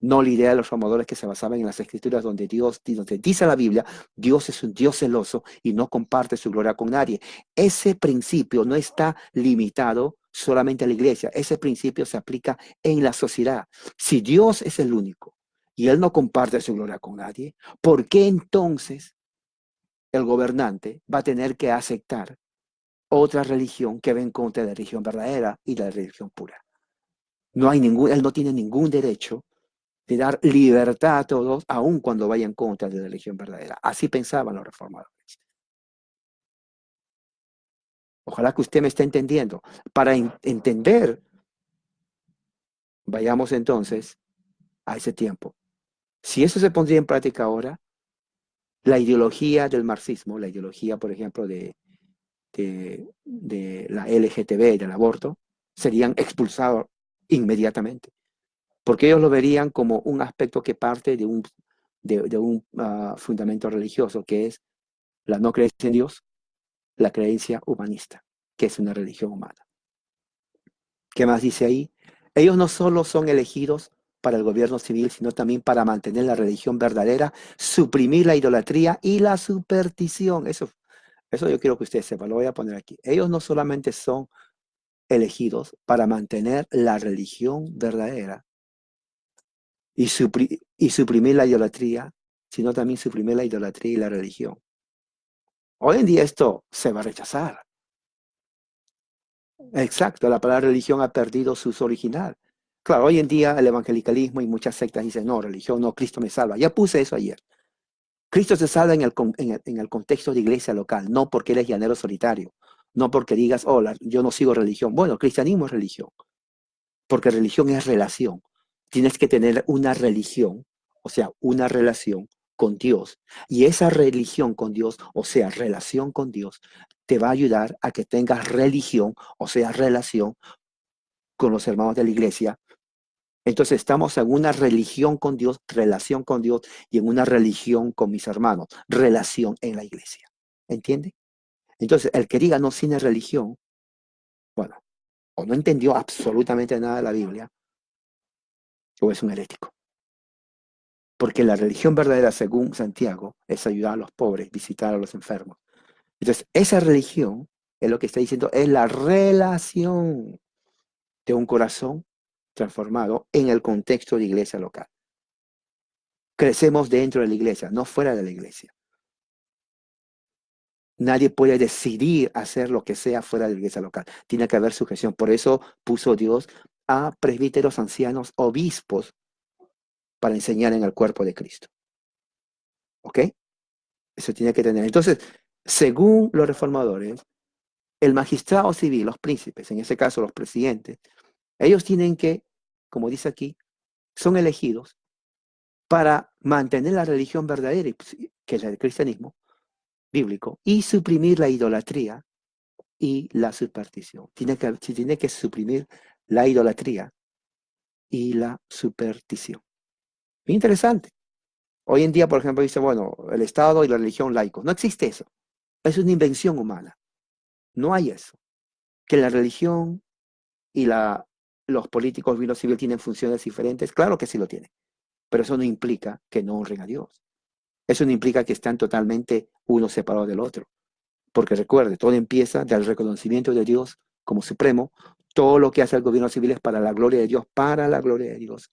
S1: No la idea de los reformadores que se basaban en las escrituras donde dice la Biblia, Dios es un Dios celoso y no comparte su gloria con nadie. Ese principio no está limitado solamente a la iglesia. Ese principio se aplica en la sociedad. Si Dios es el único y Él no comparte su gloria con nadie, ¿por qué entonces el gobernante va a tener que aceptar otra religión que va en contra de la religión verdadera y de la religión pura? Él no tiene ningún derecho de dar libertad a todos, aun cuando vayan en contra de la religión verdadera. Así pensaban los reformadores. Ojalá que usted me esté entendiendo. Para entender, vayamos entonces a ese tiempo. Si eso se pondría en práctica ahora, la ideología del marxismo, la ideología, por ejemplo, de la LGTB, del aborto, serían expulsados inmediatamente. Porque ellos lo verían como un aspecto que parte de un fundamento religioso, que es la no creencia en Dios, la creencia humanista, que es una religión humana. ¿Qué más dice ahí? Ellos no solo son elegidos para el gobierno civil, sino también para mantener la religión verdadera, suprimir la idolatría y la superstición. Eso Eso yo quiero que ustedes sepan, lo voy a poner aquí. Ellos no solamente son elegidos para mantener la religión verdadera y suprimir la idolatría, sino también suprimir la idolatría y la religión. Hoy en día esto se va a rechazar. Exacto, la palabra religión ha perdido su uso original. Claro, hoy en día el evangelicalismo y muchas sectas dicen, no, religión, no, Cristo me salva. Ya puse eso ayer. Cristo se salva en el contexto de iglesia local, no porque eres llanero solitario, no porque digas, oh, yo no sigo religión. Bueno, cristianismo es religión, porque religión es relación. Tienes que tener una religión, o sea, una relación con Dios. Y esa religión con Dios, o sea, relación con Dios, te va a ayudar a que tengas religión, o sea, relación con los hermanos de la iglesia. Entonces estamos en una religión con Dios, relación con Dios, y en una religión con mis hermanos, relación en la iglesia. ¿Entiende? Entonces, el que diga no tiene religión, bueno, o no entendió absolutamente nada de la Biblia, o es un herético. Porque la religión verdadera, según Santiago, es ayudar a los pobres, visitar a los enfermos. Entonces, esa religión es lo que está diciendo, es la relación de un corazón transformado en el contexto de iglesia local. Crecemos dentro de la iglesia, no fuera de la iglesia. Nadie puede decidir hacer lo que sea fuera de la iglesia local. Tiene que haber sujeción. Por eso puso Dios a presbíteros, ancianos, obispos para enseñar en el cuerpo de Cristo. ¿Ok? Eso tiene que tener. Entonces, según los reformadores, el magistrado civil, los príncipes, en ese caso los presidentes, ellos tienen que, como dice aquí, son elegidos para mantener la religión verdadera, que es el cristianismo bíblico, y suprimir la idolatría y la superstición. Tiene que suprimir la idolatría y la superstición. Bien interesante. Hoy en día, por ejemplo, dice, bueno, el Estado y la religión laicos. No existe eso. Es una invención humana. No hay eso. Que la religión y los políticos y los civiles tienen funciones diferentes. Claro que sí lo tienen. Pero eso no implica que no honren a Dios. Eso no implica que están totalmente uno separado del otro. Porque recuerde, todo empieza del reconocimiento de Dios como supremo. Todo lo que hace el gobierno civil es para la gloria de Dios, para la gloria de Dios.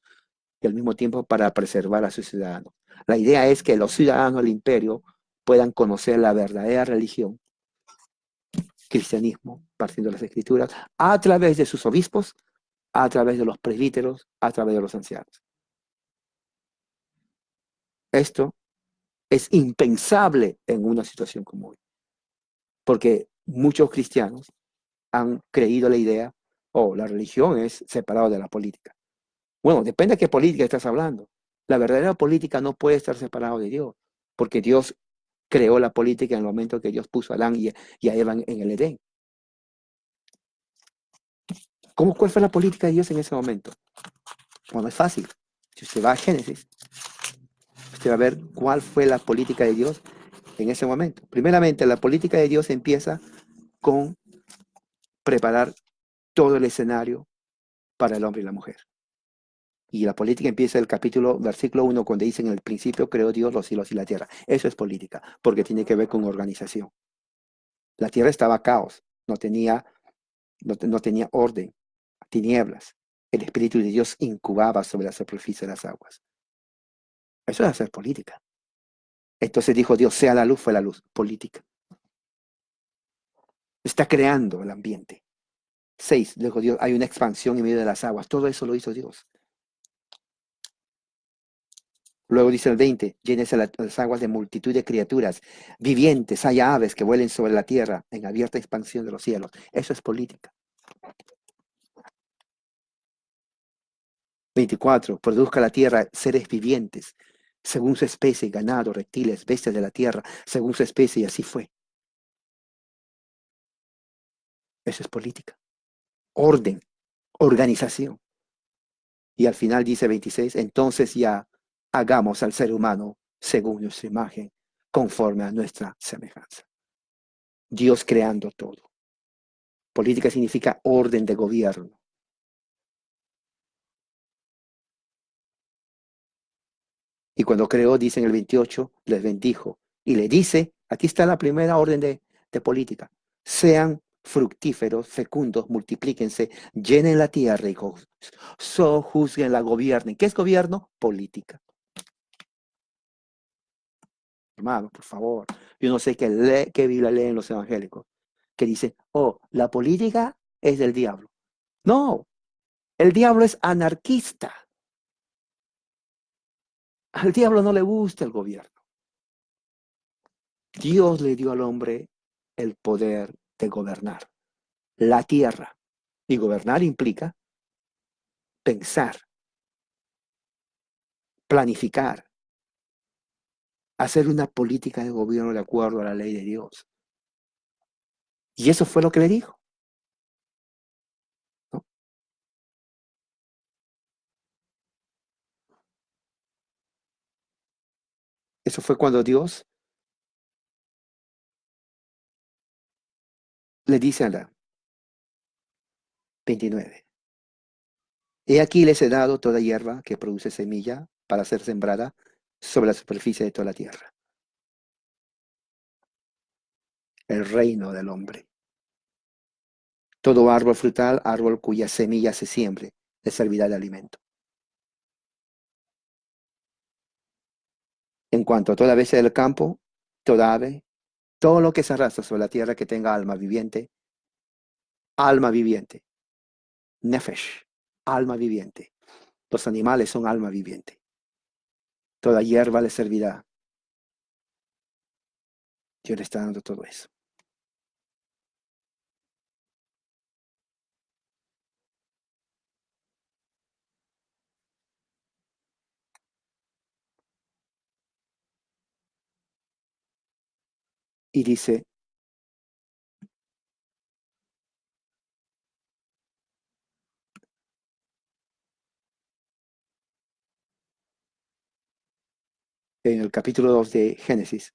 S1: Y al mismo tiempo para preservar a sus ciudadanos. La idea es que los ciudadanos del imperio puedan conocer la verdadera religión, cristianismo, partiendo de las escrituras, a través de sus obispos, a través de los presbíteros, a través de los ancianos. Esto es impensable en una situación como hoy, porque muchos cristianos han creído la idea, oh, la religión es separada de la política. Bueno, depende de qué política estás hablando. La verdadera política no puede estar separada de Dios, porque Dios creó la política en el momento que Dios puso a Adán y a Eva en el Edén. ¿Cuál fue la política de Dios en ese momento? Bueno, es fácil. Si usted va a Génesis, usted va a ver cuál fue la política de Dios en ese momento. Primeramente, la política de Dios empieza con preparar todo el escenario para el hombre y la mujer. Y la política empieza el versículo 1, cuando dice en el principio creó Dios los cielos y la tierra. Eso es política, porque tiene que ver con organización. La tierra estaba caos, no tenía orden, tinieblas. El Espíritu de Dios incubaba sobre la superficie de las aguas. Eso es hacer política. Entonces dijo Dios, sea la luz, fue la luz. Política. Está creando el ambiente. 6, dijo Dios, hay una expansión en medio de las aguas. Todo eso lo hizo Dios. Luego dice el 20, llénese las aguas de multitud de criaturas vivientes, haya aves que vuelen sobre la tierra en abierta expansión de los cielos. Eso es política. 24, produzca la tierra seres vivientes, según su especie, ganado, reptiles, bestias de la tierra, según su especie, y así fue. Eso es política. Orden, organización. Y al final dice 26, entonces ya hagamos al ser humano según nuestra imagen, conforme a nuestra semejanza. Dios creando todo. Política significa orden de gobierno. Y cuando creó, dice en el 28, les bendijo. Y le dice, aquí está la primera orden de política. Sean fructíferos, fecundos, multiplíquense, llenen la tierra y juzguen la gobiernen. ¿Qué es gobierno? Política. Hermano, por favor. Yo no sé qué Biblia leen los evangélicos, que dicen, oh, la política es del diablo. No, el diablo es anarquista. Al diablo no le gusta el gobierno. Dios le dio al hombre el poder de gobernar la tierra. Y gobernar implica pensar, planificar, hacer una política de gobierno de acuerdo a la ley de Dios. Y eso fue lo que le dijo, ¿no? Eso fue cuando Dios le dice a Adán, 29. He aquí les he dado toda hierba que produce semilla para ser sembrada sobre la superficie de toda la tierra. El reino del hombre. Todo árbol frutal, árbol cuya semilla se siembre, le servirá de alimento. En cuanto a toda bestia del campo, toda ave, todo lo que se arrastra sobre la tierra que tenga alma viviente, nefesh, alma viviente. Los animales son alma viviente. Toda hierba le servirá. Dios le está dando todo eso. Y dice, en el capítulo 2 de Génesis,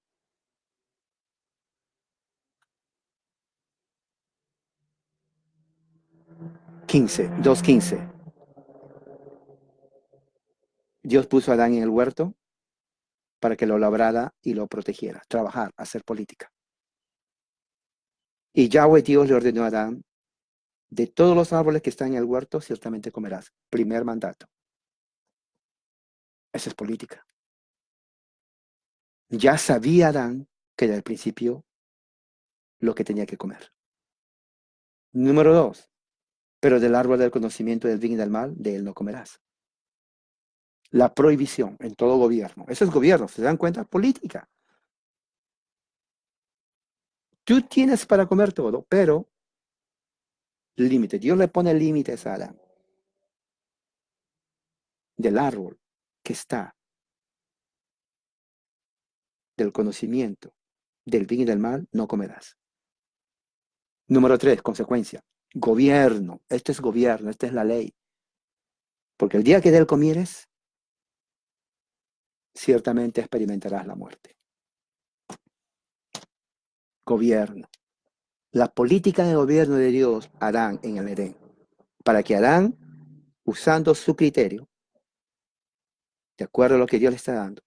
S1: 2:15. Dios puso a Adán en el huerto para que lo labrara y lo protegiera, trabajar, hacer política. Y Yahweh Dios le ordenó a Adán, de todos los árboles que están en el huerto, ciertamente comerás. Primer mandato. Esa es política. Ya sabía Adán que era el principio lo que tenía que comer. Número 2. Pero del árbol del conocimiento del bien y del mal, de él no comerás. La prohibición en todo gobierno. Eso es gobierno, ¿se dan cuenta? Política. Tú tienes para comer todo, pero límite. Dios le pone límites a Adán. Del árbol que está, del conocimiento del bien y del mal, no comerás. Número 3, consecuencia. Gobierno. Esto es gobierno, esta es la ley. Porque el día que de él comieres, ciertamente experimentarás la muerte. Gobierno. La política de gobierno de Dios, Adán en el Edén. Para que Adán, usando su criterio, de acuerdo a lo que Dios le está dando,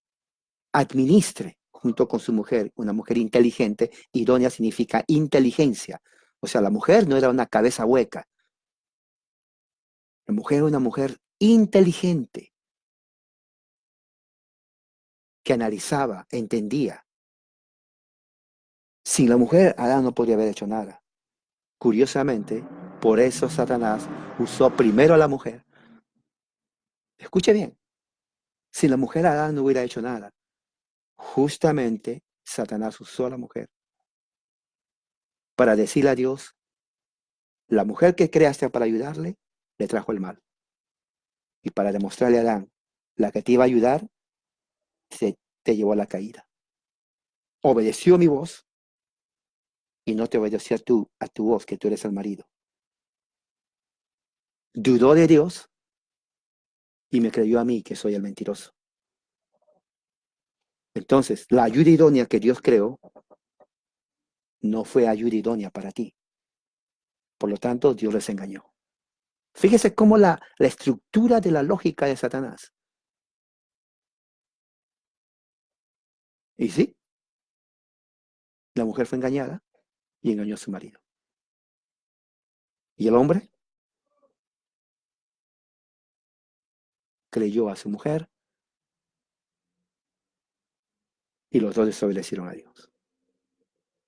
S1: administre junto con su mujer, una mujer inteligente. Idónea significa inteligencia. O sea, la mujer no era una cabeza hueca. La mujer era una mujer inteligente que analizaba, entendía. Sin la mujer, Adán no podría haber hecho nada. Curiosamente, por eso Satanás usó primero a la mujer. Escuche bien, sin la mujer Adán no hubiera hecho nada. Justamente Satanás usó a la mujer para decirle a Dios, la mujer que creaste para ayudarle, le trajo el mal. Y para demostrarle a Adán, la que te iba a ayudar, te llevó a la caída. Obedeció mi voz y no te obedeció a tu voz, que tú eres el marido. Dudó de Dios y me creyó a mí, que soy el mentiroso. Entonces, la ayuda idónea que Dios creó no fue ayuda idónea para ti. Por lo tanto, Dios les engañó. Fíjese cómo la estructura de la lógica de Satanás. Y sí, la mujer fue engañada y engañó a su marido. Y el hombre creyó a su mujer y los dos desobedecieron a Dios.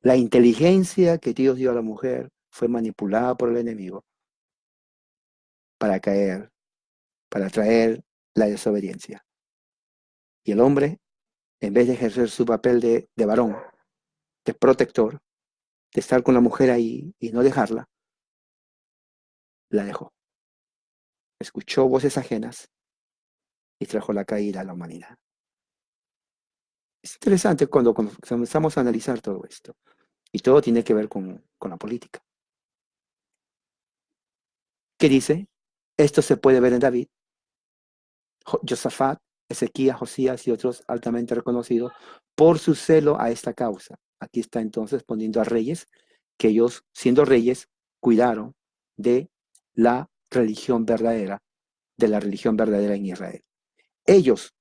S1: La inteligencia que Dios dio a la mujer fue manipulada por el enemigo para caer, para traer la desobediencia. Y el hombre, en vez de ejercer su papel de varón, de protector, de estar con la mujer ahí y no dejarla, la dejó. Escuchó voces ajenas y trajo la caída a la humanidad. Es interesante cuando comenzamos a analizar todo esto. Y todo tiene que ver con la política. ¿Qué dice? Esto se puede ver en David, Josafat, Ezequías, Josías y otros altamente reconocidos por su celo a esta causa. Aquí está entonces poniendo a reyes que ellos, siendo reyes, cuidaron de la religión verdadera, en Israel. Ellos,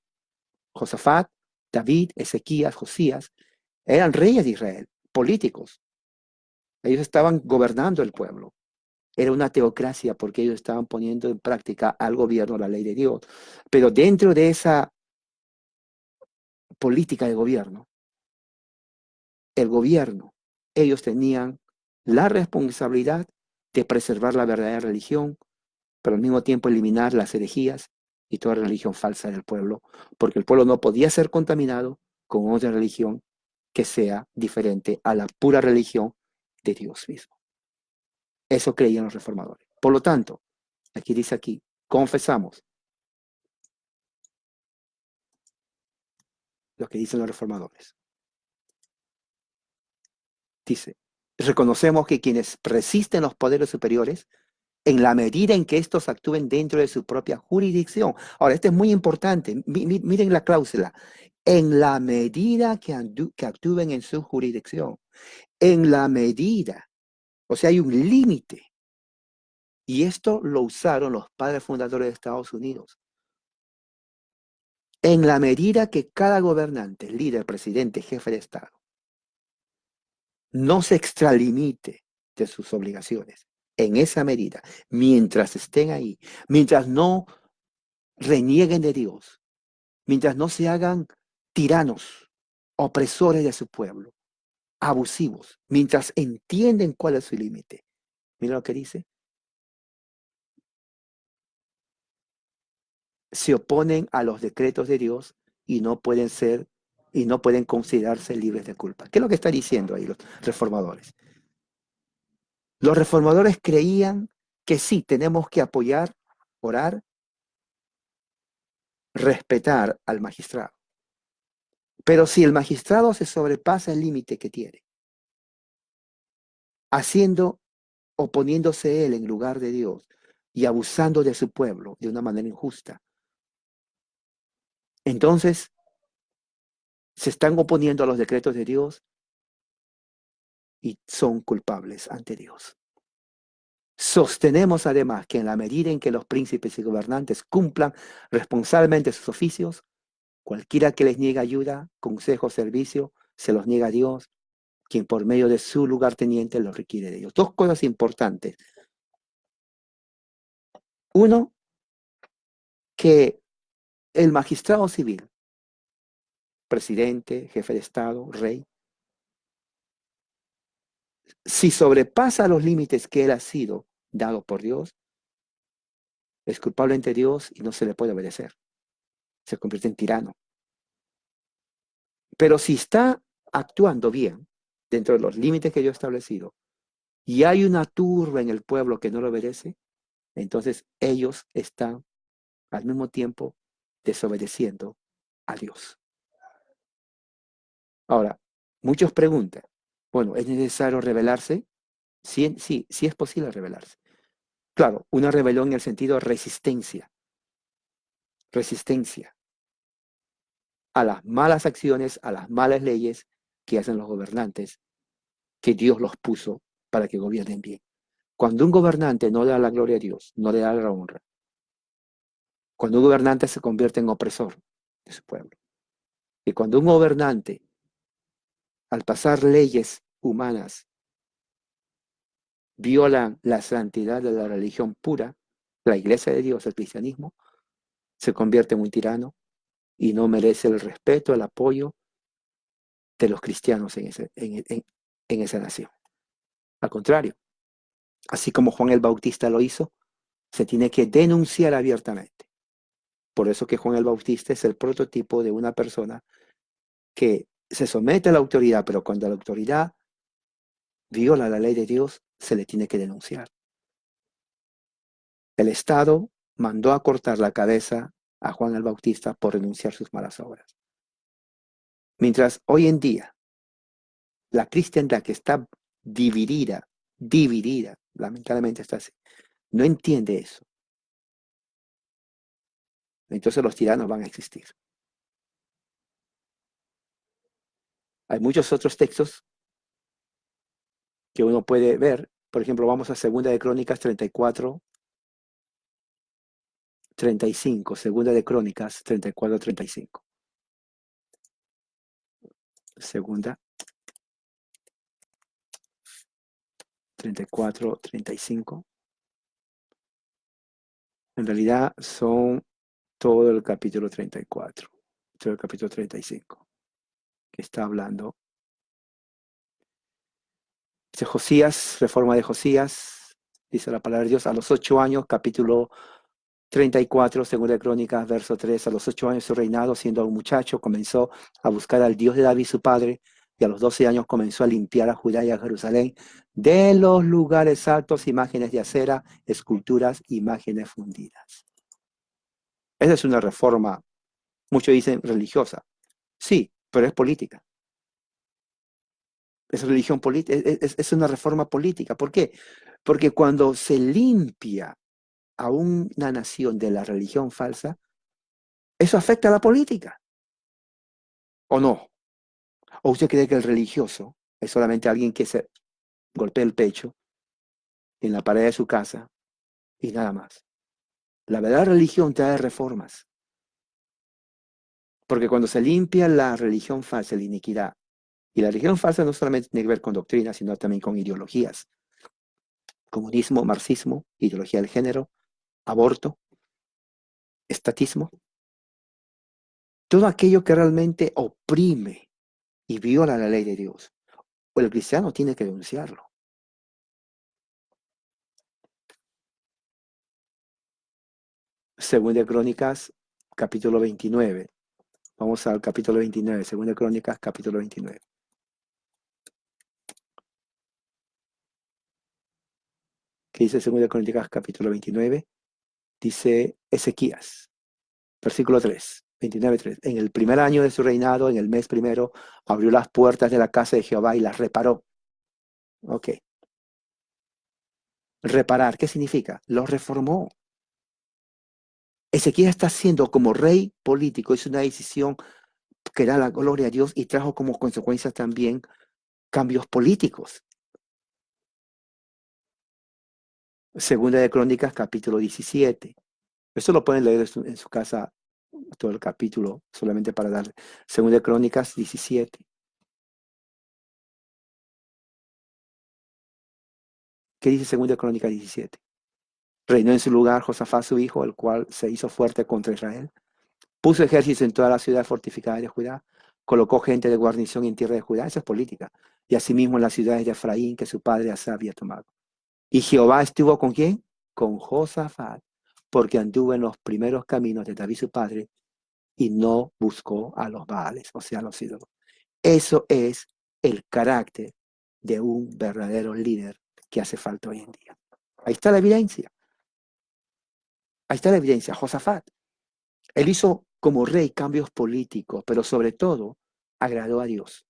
S1: Josafat, David, Ezequías, Josías, eran reyes de Israel, políticos. Ellos estaban gobernando el pueblo. Era una teocracia porque ellos estaban poniendo en práctica al gobierno la ley de Dios. Pero dentro de esa política de gobierno, el gobierno, ellos tenían la responsabilidad de preservar la verdadera religión, pero al mismo tiempo eliminar las herejías y toda religión falsa del pueblo, porque el pueblo no podía ser contaminado con otra religión que sea diferente a la pura religión de Dios mismo. Eso creían los reformadores. Por lo tanto, aquí, confesamos lo que dicen los reformadores. Dice, reconocemos que quienes resisten los poderes superiores, en la medida en que estos actúen dentro de su propia jurisdicción. Ahora, esto es muy importante. Miren la cláusula. En la medida que actúen en su jurisdicción. En la medida. O sea, hay un límite. Y esto lo usaron los padres fundadores de Estados Unidos. En la medida que cada gobernante, líder, presidente, jefe de Estado, no se extralimite de sus obligaciones, en esa medida, mientras estén ahí, mientras no renieguen de Dios, mientras no se hagan tiranos, opresores de su pueblo, abusivos, mientras entienden cuál es su límite. Mira lo que dice. Se oponen a los decretos de Dios y no pueden considerarse libres de culpa. ¿Qué es lo que está diciendo ahí los reformadores? Los reformadores creían que sí, tenemos que apoyar, orar, respetar al magistrado. Pero si el magistrado se sobrepasa el límite que tiene, oponiéndose él en lugar de Dios y abusando de su pueblo de una manera injusta, entonces se están oponiendo a los decretos de Dios y son culpables ante Dios. Sostenemos además que en la medida en que los príncipes y gobernantes cumplan responsablemente sus oficios, cualquiera que les niegue ayuda, consejo, servicio, se los niega a Dios, quien por medio de su lugarteniente lo requiere de ellos. Dos cosas importantes. Uno, que el magistrado civil, presidente, jefe de Estado, rey, si sobrepasa los límites que él ha sido dado por Dios, es culpable ante Dios y no se le puede obedecer. Se convierte en tirano. Pero si está actuando bien dentro de los límites que yo he establecido y hay una turba en el pueblo que no lo obedece, entonces ellos están al mismo tiempo desobedeciendo a Dios. Ahora, muchos preguntan, bueno, ¿es necesario rebelarse? Sí, sí es posible rebelarse. Claro, una rebelión en el sentido de resistencia a las malas acciones, a las malas leyes que hacen los gobernantes, que Dios los puso para que gobiernen bien. Cuando un gobernante no le da la gloria a Dios, no le da la honra, cuando un gobernante se convierte en opresor de su pueblo, y cuando un gobernante, al pasar leyes humanas violan la santidad de la religión pura, la iglesia de Dios, el cristianismo, se convierte en un tirano y no merece el respeto, el apoyo de los cristianos en esa nación. Al contrario, así como Juan el Bautista lo hizo, se tiene que denunciar abiertamente. Por eso que Juan el Bautista es el prototipo de una persona que se somete a la autoridad, pero cuando la autoridad viola la ley de Dios, se le tiene que denunciar. El Estado mandó a cortar la cabeza a Juan el Bautista por renunciar sus malas obras. Mientras hoy en día la cristiandad que está dividida, lamentablemente está así, no entiende eso. Entonces los tiranos van a existir. Hay muchos otros textos que uno puede ver. Por ejemplo, vamos a Segunda de Crónicas 34, 35. Segunda de Crónicas 34, 35. Segunda 34, 35. En realidad son todo el capítulo 34, todo el capítulo 35, que está hablando. Dice Josías, reforma de Josías, dice la palabra de Dios, a los 8 años, capítulo 34, segunda de Crónicas, verso 3, a los 8 años de su reinado, siendo un muchacho, comenzó a buscar al Dios de David, su padre, y a los 12 años comenzó a limpiar a Judá y a Jerusalén de los lugares altos, imágenes de acera, esculturas, imágenes fundidas. Esa es una reforma, muchos dicen religiosa. Sí, pero es política. Es religión política, es una reforma política. ¿Por qué? Porque cuando se limpia a una nación de la religión falsa, eso afecta a la política, ¿o no? ¿O usted cree que el religioso es solamente alguien que se golpea el pecho en la pared de su casa y nada más? La verdadera religión trae reformas, porque cuando se limpia la religión falsa, la iniquidad, y la religión falsa no solamente tiene que ver con doctrina, sino también con ideologías, comunismo, marxismo, ideología del género, aborto, estatismo, todo aquello que realmente oprime y viola la ley de Dios. O el cristiano tiene que denunciarlo. Segunda de Crónicas, capítulo 29. Vamos al capítulo 29. Segunda de Crónicas, capítulo 29. ¿Qué dice Segunda de Crónicas, capítulo 29? Dice Ezequías, versículo 3. 29:3. En el primer año de su reinado, en el mes primero, abrió las puertas de la casa de Jehová y las reparó. Ok. Reparar, ¿qué significa? Lo reformó. Ezequiel está siendo como rey político, es una decisión que da la gloria a Dios y trajo como consecuencia también cambios políticos. Segunda de Crónicas, capítulo 17. Eso lo pueden leer en su casa, todo el capítulo, solamente para darle. Segunda de Crónicas 17. ¿Qué dice Segunda de Crónicas 17? Reinó en su lugar Josafat su hijo, el cual se hizo fuerte contra Israel. Puso ejércitos en toda la ciudad fortificada de Judá. Colocó gente de guarnición en tierra de Judá. Esa es política. Y asimismo en las ciudades de Efraín que su padre Asa había tomado. ¿Y Jehová estuvo con quién? Con Josafat, porque anduvo en los primeros caminos de David su padre y no buscó a los Baales, o sea, a los ídolos. Eso es el carácter de un verdadero líder que hace falta hoy en día. Ahí está la evidencia. Ahí está la evidencia. Josafat. Él hizo como rey cambios políticos, pero sobre todo agradó a Dios.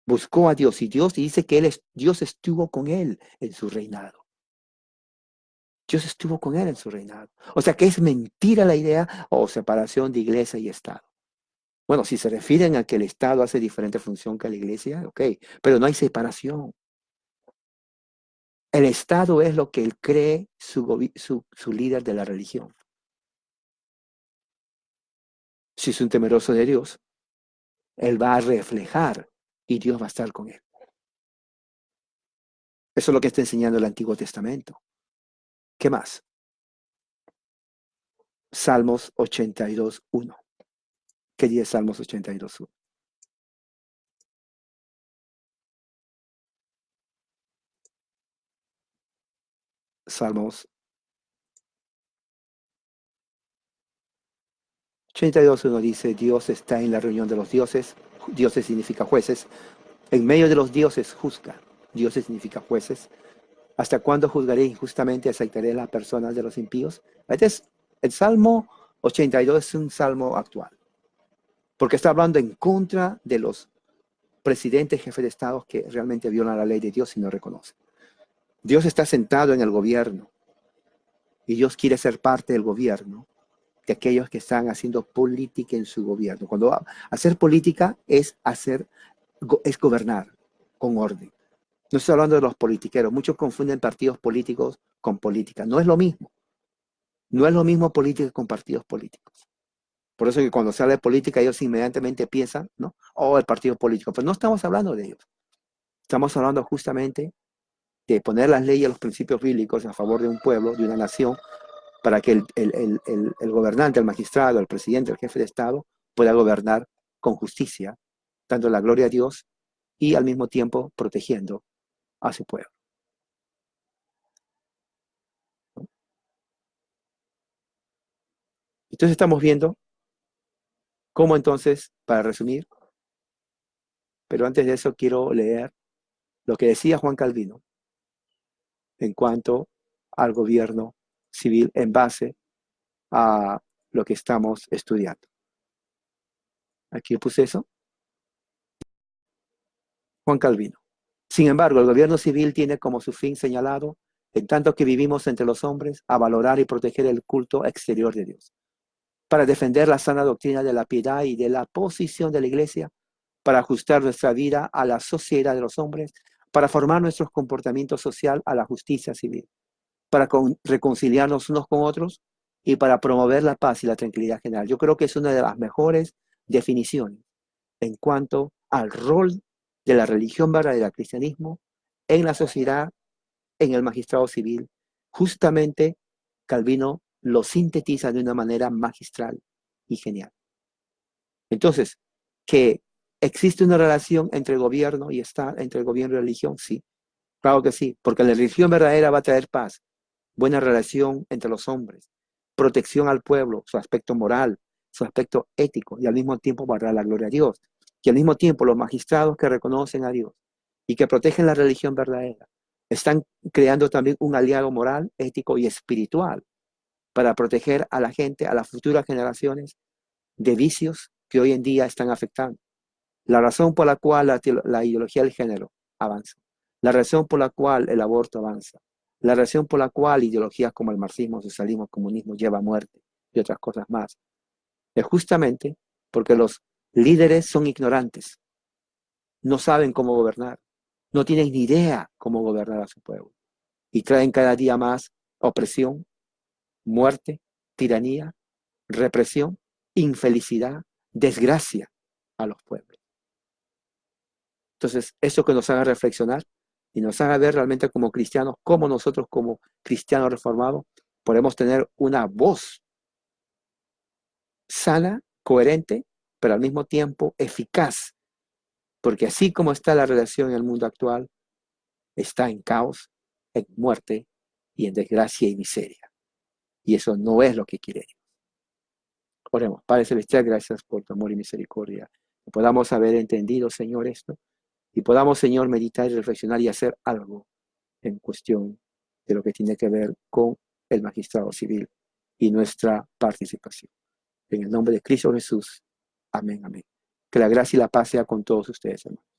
S1: Buscó a Dios y Dios dice que Dios estuvo con él en su reinado. Dios estuvo con él en su reinado. O sea que es mentira la idea o separación de iglesia y Estado. Bueno, si se refieren a que el Estado hace diferente función que la iglesia, ok, pero no hay separación. El Estado es lo que él cree su líder de la religión. Si es un temeroso de Dios, él va a reflejar y Dios va a estar con él. Eso es lo que está enseñando el Antiguo Testamento. ¿Qué más? Salmos 82:1. ¿Qué dice Salmos 82:1? Salmos 82:1 dice, Dios está en la reunión de los dioses. Dioses significa jueces. En medio de los dioses juzga. Dioses significa jueces. ¿Hasta cuándo juzgaré injustamente y aceptaré las personas de los impíos? Entonces, el Salmo 82 es un salmo actual, porque está hablando en contra de los presidentes, jefes de Estado que realmente violan la ley de Dios y no reconocen. Dios está sentado en el gobierno y Dios quiere ser parte del gobierno de aquellos que están haciendo política en su gobierno. Cuando hacer política es gobernar con orden. No estoy hablando de los politiqueros. Muchos confunden partidos políticos con política. No es lo mismo. No es lo mismo política con partidos políticos. Por eso que cuando se habla de política, ellos inmediatamente piensan, ¿no? Oh, el partido político. Pero no estamos hablando de ellos. Estamos hablando justamente de poner las leyes, los principios bíblicos a favor de un pueblo, de una nación, para que el gobernante, el magistrado, el presidente, el jefe de Estado pueda gobernar con justicia, dando la gloria a Dios y al mismo tiempo protegiendo a su pueblo. Entonces estamos viendo cómo entonces, para resumir, pero antes de eso quiero leer lo que decía Juan Calvino en cuanto al gobierno civil en base a lo que estamos estudiando. Aquí puse eso. Juan Calvino. Sin embargo, el gobierno civil tiene como su fin señalado, en tanto que vivimos entre los hombres, a valorar y proteger el culto exterior de Dios, para defender la sana doctrina de la piedad y de la posición de la Iglesia, para ajustar nuestra vida a la sociedad de los hombres, para formar nuestros comportamientos social a la justicia civil, para reconciliarnos unos con otros y para promover la paz y la tranquilidad general. Yo creo que es una de las mejores definiciones en cuanto al rol de la religión verdadera, el cristianismo, en la sociedad, en el magistrado civil. Justamente Calvino lo sintetiza de una manera magistral y genial. Entonces, que existe una relación entre gobierno y Estado, entre el gobierno y religión, sí, claro que sí, porque la religión verdadera va a traer paz, buena relación entre los hombres, protección al pueblo, su aspecto moral, su aspecto ético, y al mismo tiempo va a dar la gloria a Dios. Y al mismo tiempo los magistrados que reconocen a Dios y que protegen la religión verdadera, están creando también un aliado moral, ético y espiritual para proteger a la gente, a las futuras generaciones, de vicios que hoy en día están afectando. La razón por la cual la ideología del género avanza, la razón por la cual el aborto avanza, la razón por la cual ideologías como el marxismo, socialismo, comunismo lleva a muerte y otras cosas más, es justamente porque los líderes son ignorantes, no saben cómo gobernar, no tienen ni idea cómo gobernar a su pueblo y traen cada día más opresión, muerte, tiranía, represión, infelicidad, desgracia a los pueblos. Entonces, eso que nos haga reflexionar y nos haga ver realmente como cristianos, cómo nosotros como cristianos reformados podemos tener una voz sana, coherente, pero al mismo tiempo eficaz, porque así como está la relación en el mundo actual, está en caos, en muerte y en desgracia y miseria. Y eso no es lo que quiere Dios. Oremos. Padre Celestial, gracias por tu amor y misericordia. Que podamos haber entendido, Señor, esto y podamos, Señor, meditar y reflexionar y hacer algo en cuestión de lo que tiene que ver con el magistrado civil y nuestra participación. En el nombre de Cristo Jesús. Amén, amén. Que la gracia y la paz sea con todos ustedes, hermanos.